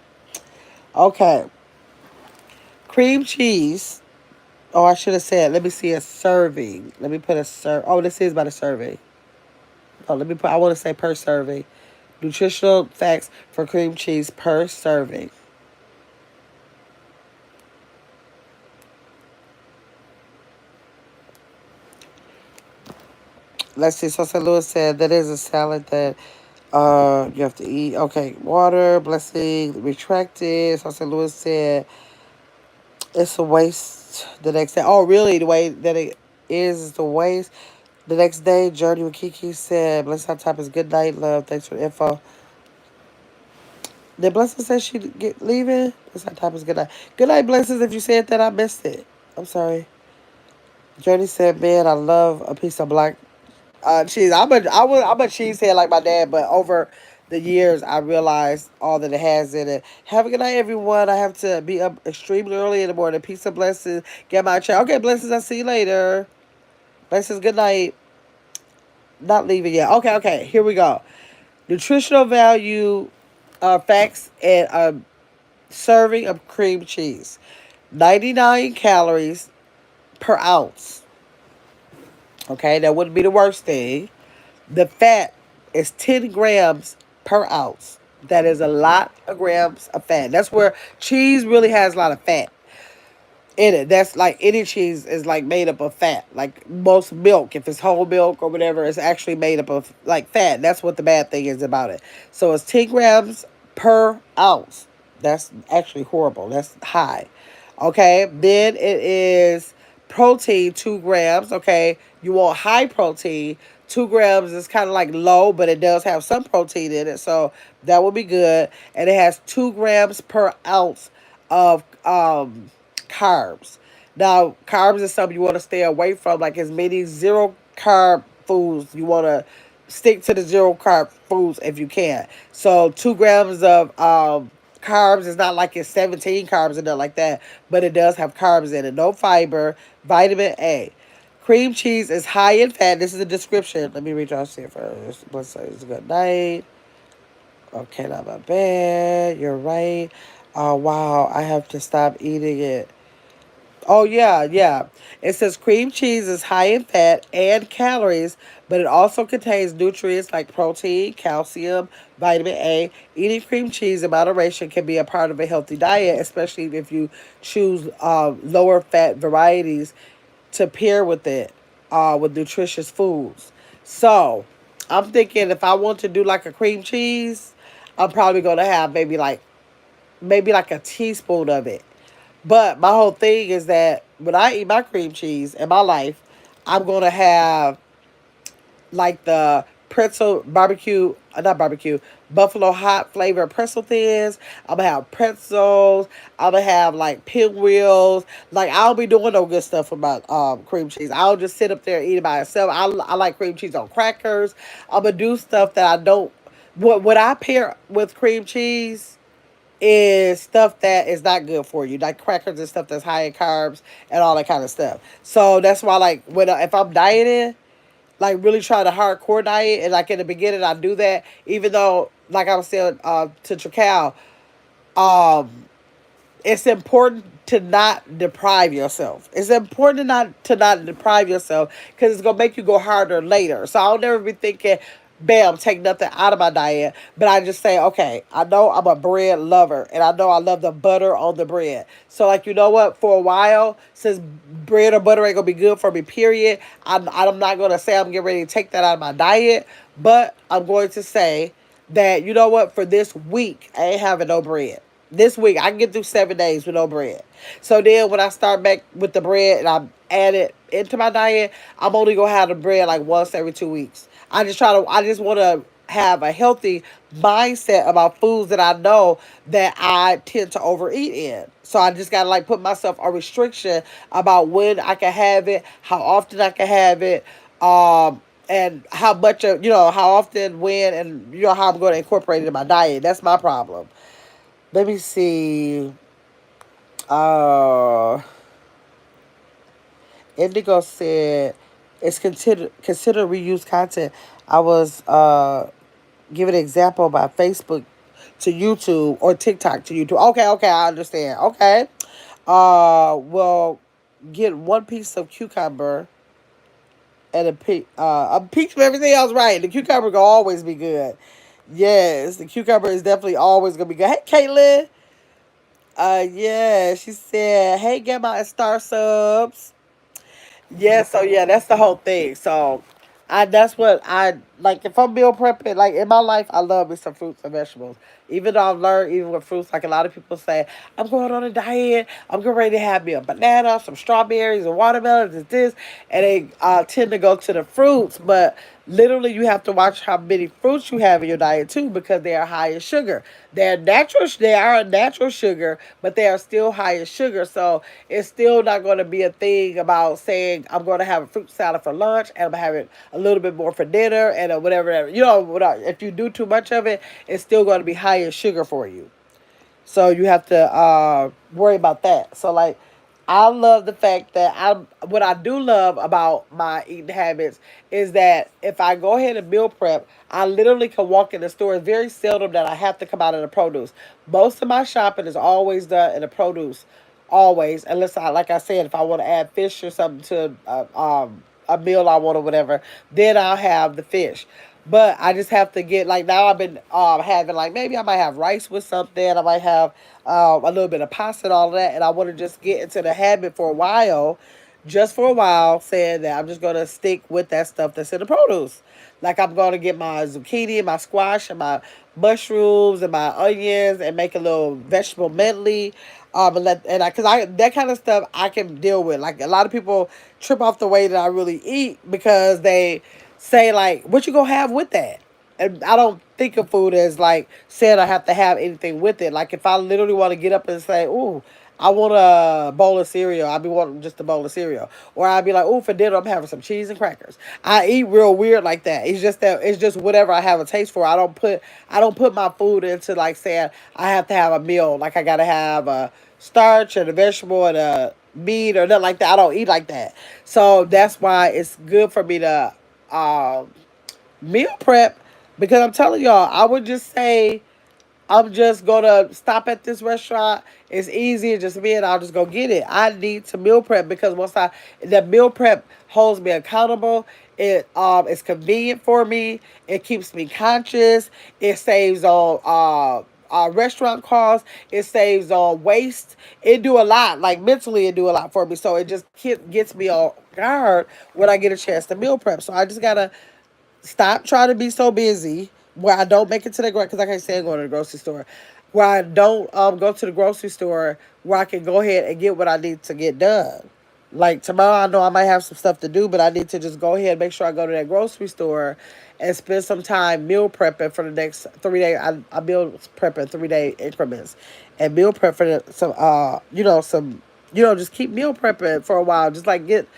Okay, cream cheese. Oh, I should have said. Let me see a serving. Let me put a Oh, this is about a serving. Oh, let me put. I want to say per serving. Nutritional facts for cream cheese per serving. Let's see. So St. Louis said that is a salad that you have to eat. Okay, water, blessing, retracted. So St. Louis said it's a waste the next day. Oh, really? The way that it is the waste. The next day, Journey with Kiki said, Blessing on top is good night, love. Thanks for the info. Did Blessing say she get leaving? Blessing on top is good night. Good night, Blessings. If you said that, I missed it. I'm sorry. Journey said, man, I love a piece of black cheese. I'm a cheesehead like my dad, but over the years I realized all that it has in it. Have a good night, everyone. I have to be up extremely early in the morning. Peace and blessings. Get my check. Okay, blessings. I'll see you later. Blessings. Good night. Not leaving yet. Okay, okay. Here we go. Nutritional value facts and serving of cream cheese. 99 calories per ounce. Okay, that wouldn't be the worst thing. The fat is 10 grams per ounce. That is a lot of grams of fat. That's where cheese really has a lot of fat in it. That's like any cheese is like made up of fat. Like most milk, if it's whole milk or whatever, it's actually made up of like fat. That's what the bad thing is about it. So it's 10 grams per ounce. That's actually horrible. That's high. Okay. Then it is protein, 2 grams. Okay. You want high protein. 2 grams is kind of like low, but it does have some protein in it. So that will be good. And it has 2 grams per ounce of carbs. Now, carbs is something you want to stay away from, like as many zero carb foods. You want to stick to the zero carb foods if you can. So, 2 grams of carbs is not like it's 17 carbs and nothing like that, but it does have carbs in it. No fiber, vitamin A. Cream cheese is high in fat. This is a description. Let me read y'all shit first. Let's say it's a good night. Okay, not my bad. You're right. Oh, wow. I have to stop eating it. Oh yeah, yeah. It says cream cheese is high in fat and calories, but it also contains nutrients like protein, calcium, vitamin A. Eating cream cheese in moderation can be a part of a healthy diet, especially if you choose lower fat varieties to pair with it with nutritious foods. So I'm thinking if I want to do like a cream cheese, I'm probably gonna have maybe like a teaspoon of it, but my whole thing is that when I eat my cream cheese in my life, I'm gonna have like the pretzel barbecue, not barbecue, buffalo hot flavor pretzel thins. I'm gonna have pretzels. I'm gonna have like pinwheels. Like I'll be doing no good stuff with my cream cheese. I'll just sit up there and eat it by itself. I like cream cheese on crackers. I'm gonna do stuff that I don't. What I pair with cream cheese is stuff that is not good for you, like crackers and stuff that's high in carbs and all that kind of stuff. So that's why, like, when if I'm dieting, like really try to hardcore diet, and like in the beginning I do that, even though, like I was saying to Tracal, um, it's important to not deprive yourself. It's important to not deprive yourself because it's gonna make you go harder later. So I'll never be thinking, bam, take nothing out of my diet. But I just say, okay, I know I'm a bread lover and I know I love the butter on the bread. So like you know what, for a while, since bread or butter ain't gonna be good for me, period, I'm not gonna say I'm getting ready to take that out of my diet, but I'm going to say that you know what, for this week, I ain't having no bread. This week I can get through 7 days with no bread. So then when I start back with the bread and I add it into my diet, I'm only gonna have the bread like once every 2 weeks. I just wanna have a healthy mindset about foods that I know that I tend to overeat in. So I just gotta like put myself a restriction about when I can have it, how often I can have it, and how much of, how often, when, and how I'm going to incorporate it in my diet. That's my problem. Let me see. Uh, Indigo said it's consider reuse content. I was giving an example by Facebook to YouTube or TikTok to YouTube. Okay, I understand. Okay. Well, get one piece of cucumber and a piece of everything else right. The cucumber gonna always be good. Yes, the cucumber is definitely always gonna be good. Hey, Caitlin. Yeah, she said, "Hey, get my star subs." Yeah, so yeah, that's the whole thing. So, that's what I like. If I'm meal prepping, like in my life, I love me some fruits and vegetables. Even though I've learned, even with fruits, like a lot of people say, I'm going on a diet. I'm getting ready to have me a banana, some strawberries, and watermelons, and this, and they tend to go to the fruits. But literally, you have to watch how many fruits you have in your diet too, because they are high in sugar. They're natural. They are a natural sugar, but they are still high in sugar. So it's still not going to be a thing about saying I'm going to have a fruit salad for lunch and I'm having a little bit more for dinner and whatever. If you do too much of it, it's still going to be high in sugar for you. So you have to worry about that. So like, I love the fact that what I do love about my eating habits is that if I go ahead and meal prep, I literally can walk in the store. It's very seldom that I have to come out of the produce. Most of my shopping is always done in the produce, always, unless like I said, if I want to add fish or something to a meal I want or whatever, then I'll have the fish. But I just have to get, like, now I've been having, like, maybe I might have rice with something. I might have a little bit of pasta and all of that. And I want to just get into the habit for a while, just for a while, saying that I'm just going to stick with that stuff that's in the produce. Like, I'm going to get my zucchini and my squash and my mushrooms and my onions and make a little vegetable medley. Cause that kind of stuff I can deal with. Like, a lot of people trip off the way that I really eat because they say, like, what you gonna have with that? And I don't think of food as like saying I have to have anything with it. Like, if I literally want to get up and say, "Ooh, I want a bowl of cereal," I'll be wanting just a bowl of cereal, or I'll be like, "Ooh, for dinner I'm having some cheese and crackers." I eat real weird like that. It's just whatever I have a taste for. I don't put my food into like saying I have to have a meal. Like, I gotta have a starch and a vegetable and a meat or nothing like that. I don't eat like that. So that's why it's good for me to um, meal prep, because I'm telling y'all, I would just say I'm just gonna stop at this restaurant. It's easy, just me, and I'll just go get it. I need to meal prep because once that meal prep holds me accountable. It's convenient for me. It keeps me conscious. It saves on restaurant costs. It saves on waste. It do a lot. Like, mentally, it do a lot for me. So it just gets me on guard when I get a chance to meal prep. So I just gotta stop trying to be so busy where I don't make it to the because like I said, I'm going to the grocery store, where I don't go to the grocery store where I can go ahead and get what I need to get done. Like, tomorrow, I know I might have some stuff to do, but I need to just go ahead and make sure I go to that grocery store and spend some time meal prepping for the next 3 days. I meal prep in 3 day increments, and meal prep for just keep meal prepping for a while. Just like get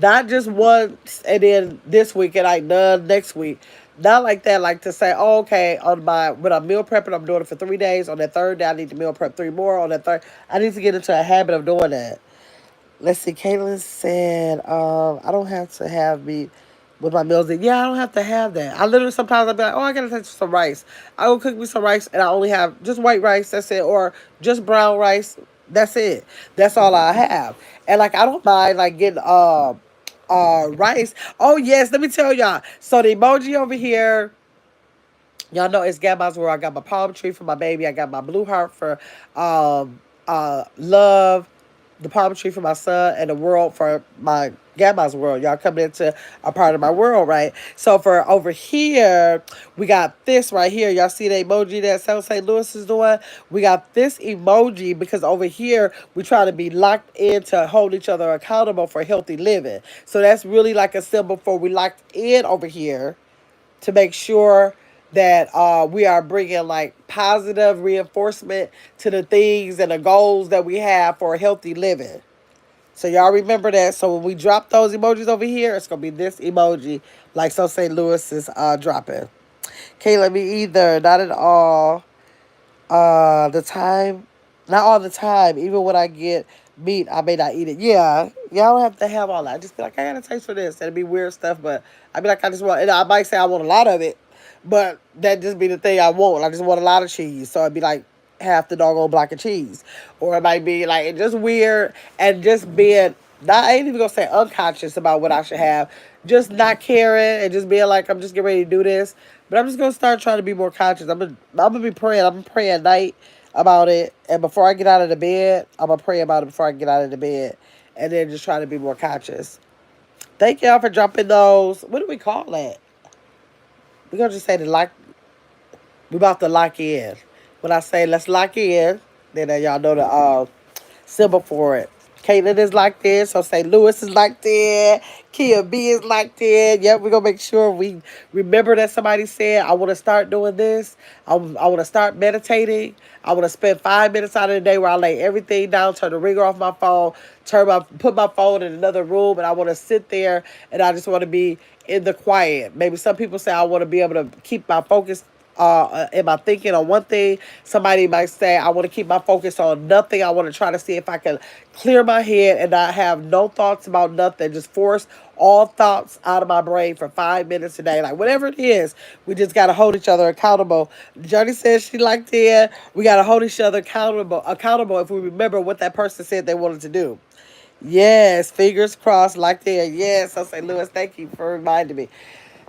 not just once and then this week and like done next week. Not like that. Like to say, oh, okay, when I'm meal prepping, I'm doing it for 3 days. On that third day, I need to meal prep three more. On that third, I need to get into a habit of doing that. Let's see. Caitlin said, I don't have to have meat with my meals. Yeah, I don't have to have that. I literally sometimes I'll be like, oh, I gotta take some rice. I will cook me some rice and I only have just white rice. That's it, or just brown rice. That's it. That's all I have. And like, I don't mind like getting rice. Oh yes, let me tell y'all. So the emoji over here. Y'all know it's Grandma's World. I got my palm tree for my baby. I got my blue heart for love, the palm tree for my son, and the world for my Grandma's World. Y'all coming into a part of my world, right? So for over here, we got this right here. Y'all see the emoji that South St. Louis is doing? We got this emoji because over here, we try to be locked in to hold each other accountable for healthy living. So that's really like a symbol for we locked in over here to make sure that we are bringing like positive reinforcement to the things and the goals that we have for healthy living. So y'all remember that. So when we drop those emojis over here, it's gonna be this emoji, like so St. Louis is dropping. Kayla, me either. Not at all. The time, not all the time. Even when I get meat, I may not eat it. Yeah, y'all don't have to have all that. Just be like, I got a taste for this. That'd be weird stuff, but I be like, I just want. And I might say I want a lot of it, but that just be the thing I want. I just want a lot of cheese, so it'd be like half the doggone block of cheese, or it might be like it's just weird and just being. Not, I ain't even gonna say unconscious about what I should have. Just not caring and just being like, I'm just getting ready to do this. But I'm just gonna start trying to be more conscious. I'm gonna be praying. I'm gonna pray at night about it, and before I get out of the bed, I'm gonna pray about it before I get out of the bed, and then just try to be more conscious. Thank y'all for dropping those. What do we call that? We're gonna just say the lock. We about to lock in. When I say let's lock in, then y'all know the symbol for it. Caitlin is locked in, so St. Louis is locked in. Kia B is locked in. Yep, we're going to make sure we remember that somebody said, I want to start doing this. I want to start meditating. I want to spend 5 minutes out of the day where I lay everything down, turn the ringer off my phone, put my phone in another room, and I want to sit there and I just want to be in the quiet. Maybe some people say I want to be able to keep my focus am I thinking on one thing? Somebody might say, I want to keep my focus on nothing. I want to try to see if I can clear my head and not have no thoughts about nothing. Just force all thoughts out of my brain for 5 minutes a day. Like whatever it is, we just got to hold each other accountable. Johnny says she liked it. We got to hold each other accountable if we remember what that person said they wanted to do. Yes, fingers crossed, like that. Yes, I say, Lewis, thank you for reminding me.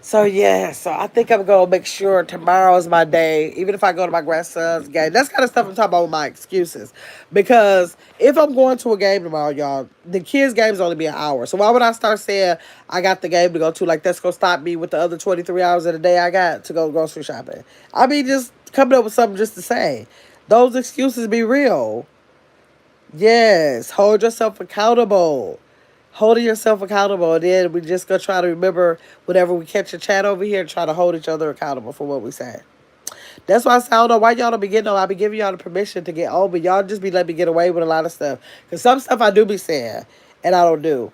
So yeah, so I think I'm gonna make sure tomorrow is my day. Even if I go to my grandson's game, that's kind of stuff I'm talking about with my excuses. Because if I'm going to a game tomorrow, y'all, the kids' games only be an hour. So why would I start saying I got the game to go to? Like that's gonna stop me with the other 23 hours of the day I got to go grocery shopping. I mean, just coming up with something just to say. Those excuses be real. Yes, hold yourself accountable. Holding yourself accountable, and then we just gonna try to remember whenever we catch a chat over here, try to hold each other accountable for what we say. That's why I say I don't know why y'all don't be getting on. I be giving y'all the permission to get on, but y'all just be letting me get away with a lot of stuff. Cause some stuff I do be saying and I don't do.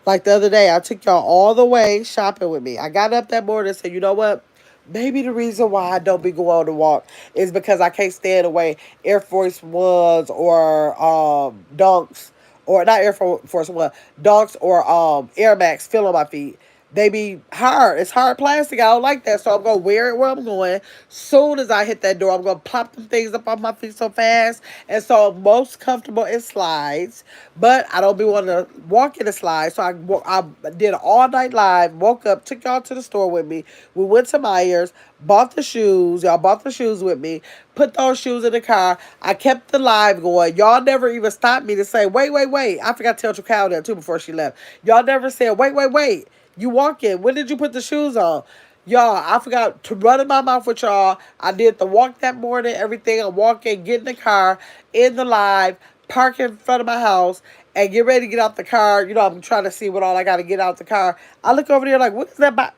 Like the other day, I took y'all all the way shopping with me. I got up that morning and said, you know what? Maybe the reason why I don't be going on the walk is because I can't stand away Air Force Ones or Dunks, or not Air Force One, Dunks or Air Max feel on my feet. They be hard. It's hard plastic. I don't like that. So I'm going to wear it where I'm going. Soon as I hit that door, I'm going to plop them things up on my feet so fast. And so I'm most comfortable in slides. But I don't be wanting to walk in the slides. So I did an all night live. Woke up, took y'all to the store with me. We went to Myers, bought the shoes. Y'all bought the shoes with me. Put those shoes in the car. I kept the live going. Y'all never even stopped me to say, wait, wait, wait. I forgot to tell Tracao that too before she left. Y'all never said, wait, wait, wait. You walk in. When did you put the shoes on? Y'all, I forgot to run in my mouth with y'all. I did the walk that morning, everything. I walk in, get in the car, in the live, park in front of my house, and get ready to get out the car. You know, I'm trying to see what all I got to get out the car. I look over there like, what is that about?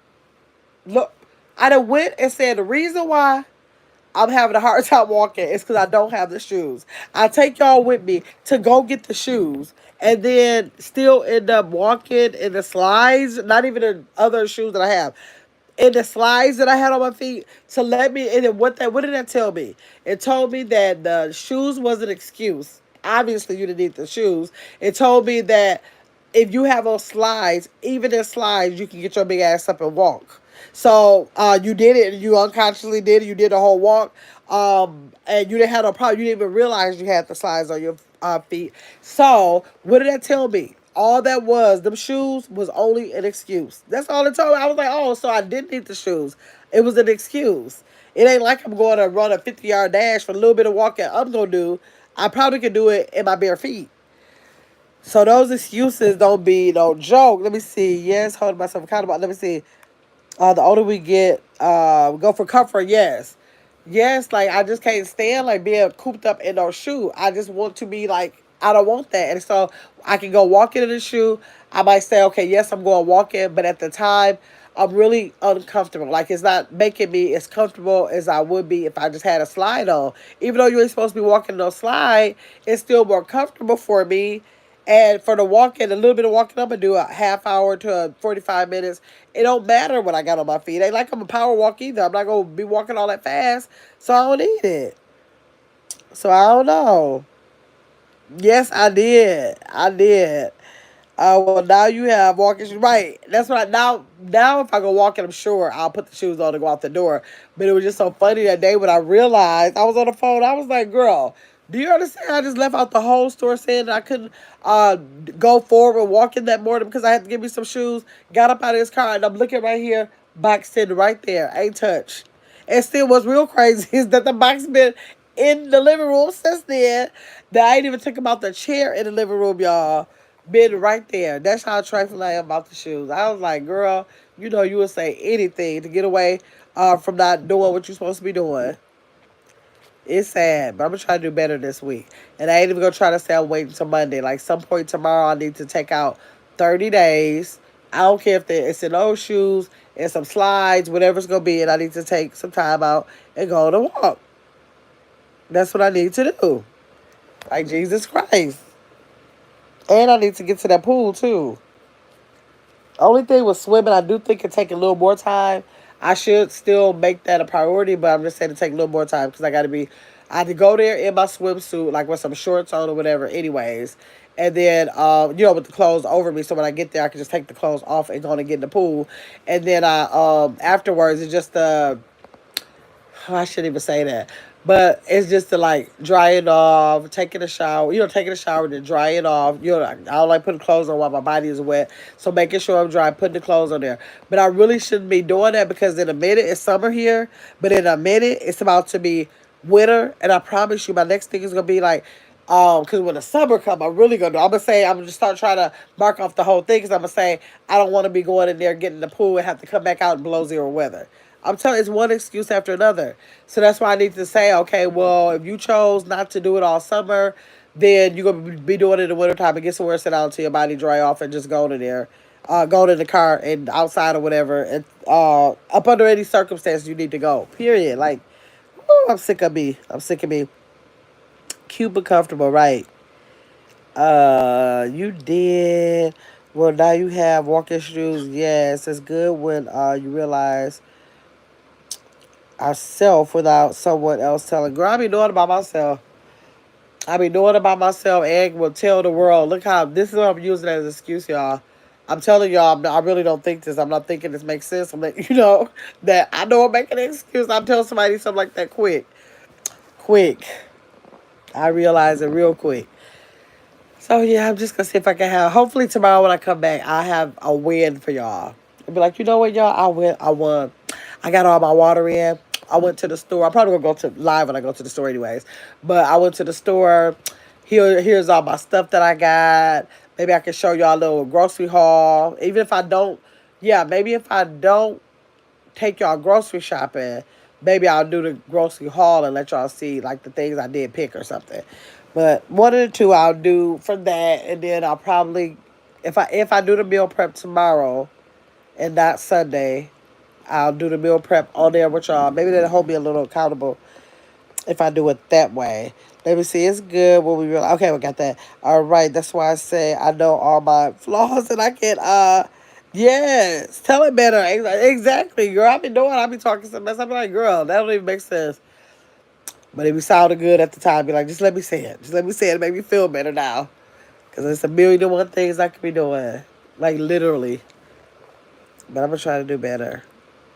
Look, I done went and said the reason why I'm having a hard time walking is because I don't have the shoes. I take y'all with me to go get the shoes and then still end up walking in the slides, not even in other shoes that I have, in the slides that I had on my feet to let me, and then what did that tell me? It told me that the shoes was an excuse. Obviously, you didn't need the shoes. It told me that if you have on slides, even in slides, you can get your big ass up and walk. So you did it. You unconsciously did it. You did the whole walk. And you didn't have no problem. You didn't even realize you had the slides on your feet. So what did that tell me? All that was, them shoes was only an excuse. That's all it told me. I was like, oh, so I didn't need the shoes. It was an excuse. It ain't like I'm going to run a 50-yard dash for a little bit of walking I'm going to do. I probably could do it in my bare feet. So those excuses don't be no joke. Let me see. Yes, holding myself accountable. Let me see. The older we get, we go for comfort. Yes, yes. Like I just can't stand like being cooped up in those shoes. I just want to be like I don't want that, and so I can go walk in the shoe. I might say, okay, yes, I'm going walking, but at the time, I'm really uncomfortable. Like it's not making me as comfortable as I would be if I just had a slide on. Even though you ain't supposed to be walking no slide, it's still more comfortable for me And for the walking, a little bit of walking, I'm gonna do a half hour to 45 minutes. It don't matter what I got on my feet. Ain't like I'm a power walk either. I'm not gonna be walking all that fast, so I don't need it. So I don't know. Yes, I did. I did. Well, now you have walking shoes. Right. That's what I now. Now, if I go walking, I'm sure I'll put the shoes on to go out the door. But it was just so funny that day when I realized I was on the phone. I was like, "Girl, do you understand? I just left out the whole store saying that I couldn't uh, go forward walking that morning because I had to give me some shoes. Got up out of this car and I'm looking right here, box sitting right there, ain't touched. And still, what's real crazy is that the box been in the living room since then. That I ain't even took him out the chair in the living room, y'all. Been right there. That's how trifling I am about the shoes. I was like, girl, you know you would say anything to get away from not doing what you're supposed to be doing. It's sad, but I'm gonna try to do better this week. And I ain't even gonna try to say I'm waiting until Monday. Like some point tomorrow, I need to take out 30 days. I don't care if it's in those shoes and some slides, whatever it's gonna be, and I need to take some time out and go on a walk. That's what I need to do. Like Jesus Christ. And I need to get to that pool too. Only thing with swimming, I do think it take a little more time. I should still make that a priority, but I'm just saying to take a little more time because I had to go there in my swimsuit, like with some shorts on or whatever, anyways. And then, with the clothes over me, so when I get there, I can just take the clothes off and go and get in the pool. And then afterwards, it's just I shouldn't even say that. But it's just to like dry it off, taking a shower, taking a shower, then dry it off. I don't like putting clothes on while my body is wet. So making sure I'm dry, putting the clothes on there. But I really shouldn't be doing that because in a minute it's summer here, but in a minute it's about to be winter. And I promise you my next thing is gonna be like because when the summer come, I'm really gonna do. I'm gonna say I'm gonna just start trying to mark off the whole thing. Because I'm gonna say I don't want to be going in there, getting in the pool, and have to come back out in below zero weather. I'm telling you, it's one excuse after another. So that's why I need to say, okay, well, if you chose not to do it all summer, then you're gonna be doing it in the wintertime and get somewhere, sit down until your body dry off, and just go to there, go to the car and outside or whatever, and up under any circumstance you need to go. Period. Like, ooh, I'm sick of me. I'm sick of me. Cute but comfortable, right? You did. Well, now you have walking shoes. Yes, it's good when you realize ourself without someone else telling. Girl, I be doing it by myself. I be doing it by myself and will tell the world. Look how this is what I'm using as an excuse, y'all. I'm telling y'all, I really don't think this. I'm not thinking this makes sense. I'm like, that I know I'm making an excuse. I'm telling somebody something like that quick. Quick. I realize it real quick. So yeah, I'm just gonna see if I can have. Hopefully tomorrow when I come back, I have a win for y'all. I'll be like, you know what, y'all, I win. I won. I got all my water in. I went to the store. I'm probably gonna go to live when I go to the store, anyways. But I went to the store. Here's all my stuff that I got. Maybe I can show y'all a little grocery haul. Even if I don't, yeah, maybe if I don't take y'all grocery shopping, maybe I'll do the grocery haul and let y'all see like the things I did pick or something. But one of the two I'll do for that, and then I'll probably, if I do the meal prep tomorrow and not Sunday, I'll do the meal prep on there with y'all. Maybe that'll hold me a little accountable if I do it that way. Let me see. It's good when we realize. Okay, we got that. All right. That's why I say I know all my flaws and I can. Yes, tell it better. Exactly, girl. I be talking some mess. I be like, girl, that don't even make sense. But it be sounding good at the time. Be like, just let me say it. Just let me say it. Make me feel better now. Because there's a million and one things I could be doing. Like, literally. But I'm going to try to do better.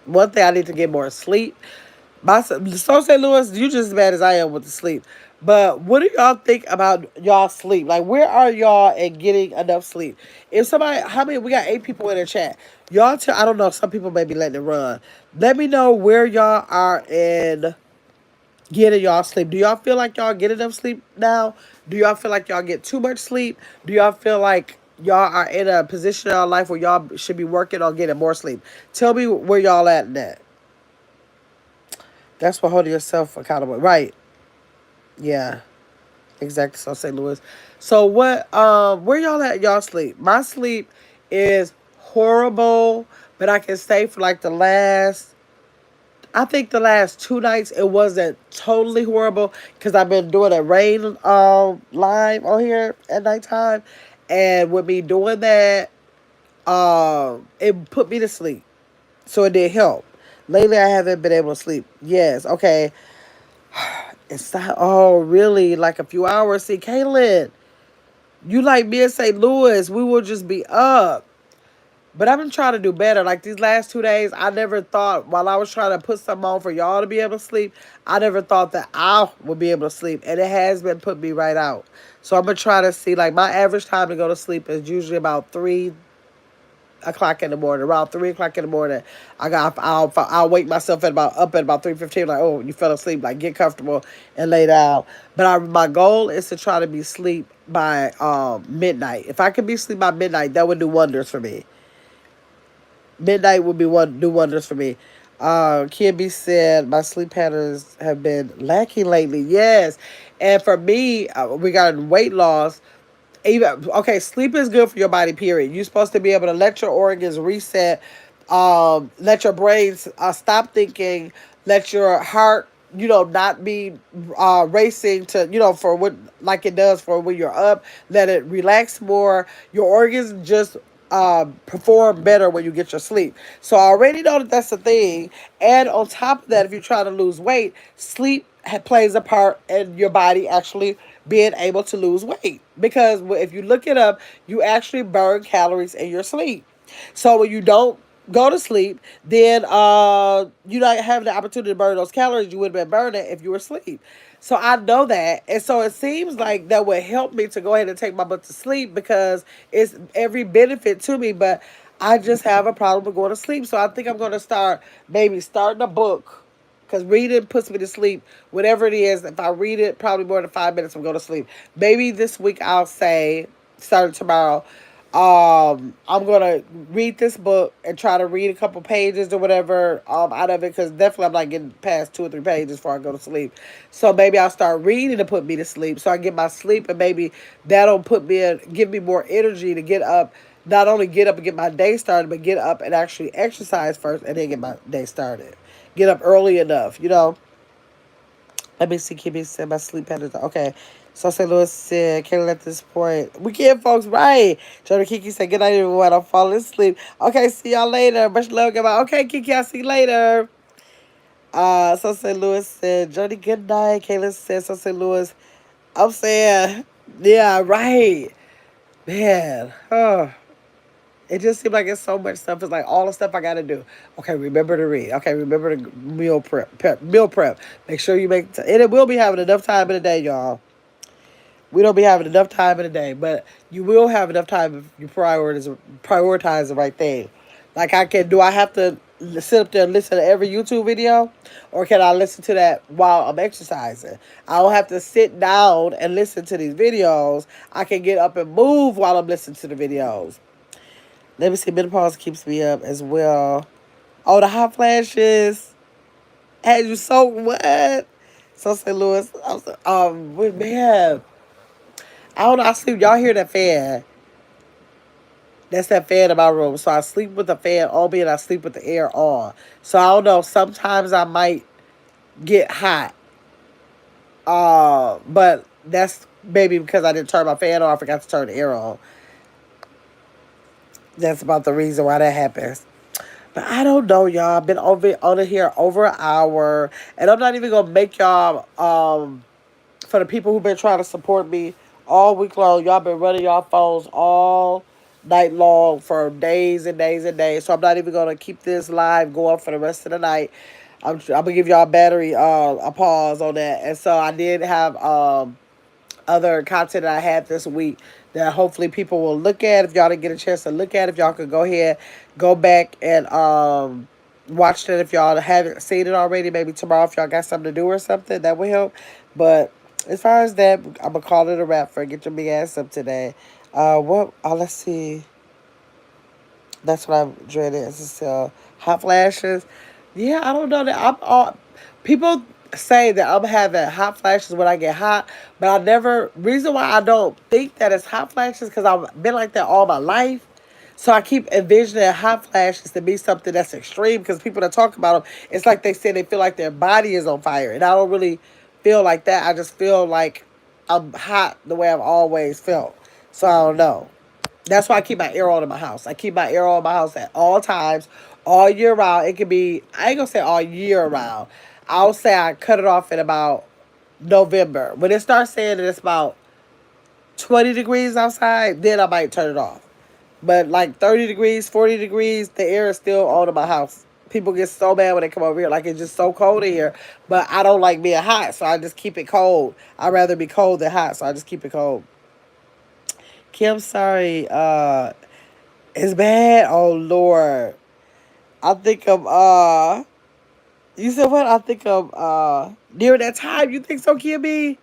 One thing, I need to get more sleep. So St. Louis, you just as bad as I am with the sleep. But what do y'all think about y'all sleep? Like, where are y'all at getting enough sleep? If somebody, how many, we got 8 people in the chat. I don't know, some people may be letting it run. Let me know where y'all are in getting y'all sleep. Do y'all feel like y'all get enough sleep now? Do y'all feel like y'all get too much sleep? Do y'all feel like y'all are in a position in our life where y'all should be working on getting more sleep? Tell me where y'all at in that. That's what holding yourself accountable. Right. Yeah. Exactly. So St. Louis. So where y'all at y'all sleep? My sleep is horrible, but I can stay for like I think the last 2 nights it wasn't totally horrible because I've been doing a rain live on here at nighttime, And with me doing that, it put me to sleep. So it did help. Lately, I haven't been able to sleep. Yes, okay. It's not, oh, really? Like a few hours? See, Kaylin, you like me in St. Louis, we will just be up. But I've been trying to do better. Like these last 2 days, I never thought while I was trying to put something on for y'all to be able to sleep, I never thought that I would be able to sleep. And it has been putting me right out. So I'm going to try to see, like my average time to go to sleep is usually about 3 o'clock in the morning. Around 3 o'clock in the morning, I'll wake myself at about up at about 3:15. Like, oh, you fell asleep. Like, get comfortable and lay down. But my goal is to try to be asleep by midnight. If I could be asleep by midnight, that would do wonders for me. Midnight would do wonders for me. Kimby said my sleep patterns have been lacking lately. Yes, and for me, regarding weight loss, even okay, sleep is good for your body. Period. You're supposed to be able to let your organs reset, let your brains stop thinking, let your heart, not be racing to, for what like it does for when you're up. Let it relax more. Your organs just perform better when you get your sleep. So I already know that that's the thing. And on top of that, if you're trying to lose weight, sleep plays a part in your body actually being able to lose weight. Because if you look it up, you actually burn calories in your sleep. So when you don't go to sleep, then you don't have the opportunity to burn those calories you would have been burning if you were asleep. So I know that. And so it seems like that would help me to go ahead and take my butt to sleep because it's every benefit to me. But I just have a problem with going to sleep. So I think I'm going to start maybe starting a book because reading puts me to sleep. Whatever it is, if I read it, probably more than 5 minutes, I'm going to sleep. Maybe this week I'll say, starting tomorrow, I'm gonna read this book and try to read a couple pages or whatever out of it because definitely I'm not getting past 2 or 3 pages before I go to sleep. So maybe I'll start reading to put me to sleep so I get my sleep and maybe that'll put me in, give me more energy to get up. Not only get up and get my day started, but get up and actually exercise first and then get my day started. Get up early enough. Let me see. Kimmy said my sleep patterns. Okay. So St. Louis said, can't let this point. We can, folks, right? Jonah Kiki said, good night, everyone. I'm falling asleep. Okay, see y'all later. Much love, goodbye. Okay, Kiki, I'll see you later. So St. Louis said, Johnny, good night. Kayla said, so St. Louis. I'm saying, yeah, right. Man, it just seems like it's so much stuff. It's like all the stuff I got to do. Okay, remember to read. Okay, remember to meal prep. Make sure you make, and it will be having enough time in the day, y'all. We don't be having enough time in a day, but you will have enough time if you prioritize the right thing. Like do I have to sit up there and listen to every YouTube video, or can I listen to that while I'm exercising? I don't have to sit down and listen to these videos. I can get up and move while I'm listening to the videos. Let me see. Menopause keeps me up as well. Oh, the hot flashes had you so what? So St. Louis, man. I don't know. I sleep. Y'all hear that fan? That's that fan in my room. So I sleep with the fan on me and I sleep with the air on. So I don't know. Sometimes I might get hot. But that's maybe because I didn't turn my fan on. I forgot to turn the air on. That's about the reason why that happens. But I don't know, y'all. I've been on here over an hour. And I'm not even going to make y'all for the people who've been trying to support me all week long. Y'all been running y'all phones all night long for days and days and days. So I'm not even gonna keep this live going for the rest of the night. I'm gonna give y'all a pause on that. And so I did have other content that I had this week that hopefully people will look at. If y'all didn't get a chance to look at, if y'all could go ahead, go back and watch it. If y'all haven't seen it already, maybe tomorrow if y'all got something to do or something, that would help. But as far as that, I'm gonna call it a wrap for Get Your Big Ass Up today. Let's see. That's what I'm dreading. It's just hot flashes. Yeah, I don't know that I'm all. People say that I'm having hot flashes when I get hot, but I never. Reason why I don't think that it's hot flashes because I've been like that all my life. So I keep envisioning hot flashes to be something that's extreme because people that talk about them, it's like they say they feel like their body is on fire, and I don't really feel like that. I just feel like I'm hot the way I've always felt. So I don't know. That's why I keep my air on in my house. I keep my air on in my house at all times, all year round. It could be, I ain't gonna say all year round. I'll say I cut it off in about November. When it starts saying that it's about 20 degrees outside, then I might turn it off. But like 30 degrees, 40 degrees, the air is still on in my house. People get so mad when they come over here. Like, it's just so cold in here. But I don't like being hot, so I just keep it cold. I'd rather be cold than hot, so I just keep it cold. Kim, sorry. It's bad. Oh Lord. I think of you said what? I think of near that time. You think so, Kimmy?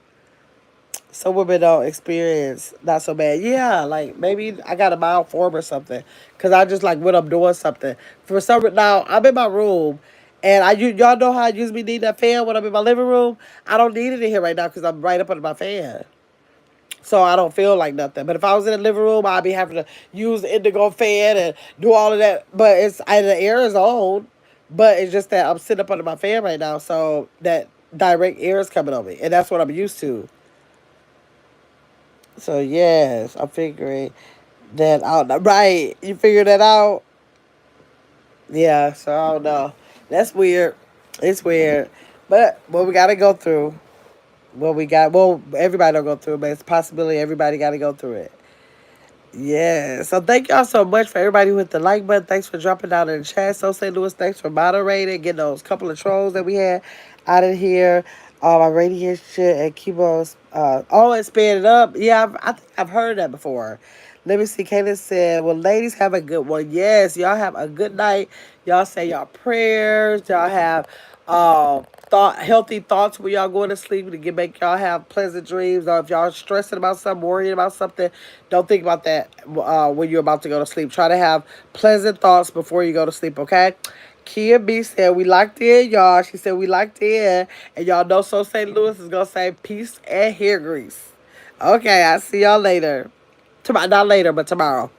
Some women don't experience not so bad. Yeah, like maybe I got a mild form or something. Cause I just like when I'm doing something. For some now I'm in my room, and y'all know how I usually need that fan when I'm in my living room. I don't need it in here right now because I'm right up under my fan. So I don't feel like nothing. But if I was in the living room, I'd be having to use the indigo fan and do all of that. But the air is on, but it's just that I'm sitting up under my fan right now, so that direct air is coming on me, and that's what I'm used to. So yes, I'm figuring that out. Right, you figure that out? Yeah. So I don't know. That's weird. It's weird, but what we gotta go through. Well, everybody don't go through it, but it's a possibility everybody got to go through it. Yeah. So thank y'all so much for everybody who hit the like button. Thanks for dropping down in the chat. So St. Louis, thanks for moderating, getting those couple of trolls that we had out of here. My radiant shit and keyboards. Oh, and sped it up. Yeah, I think I've heard that before. Let me see. Kayla said, well, ladies, have a good one. Yes, y'all have a good night. Y'all say y'all prayers. Y'all have healthy thoughts when y'all going to sleep to make y'all have pleasant dreams. Or if y'all stressing about something, worrying about something, don't think about that when you're about to go to sleep. Try to have pleasant thoughts before you go to sleep, okay? Kia B said, we locked in, y'all. She said, we locked in. And y'all know So St. Louis is going to say peace and hair grease. Okay, I'll see y'all later. Tomorrow, not later, but tomorrow.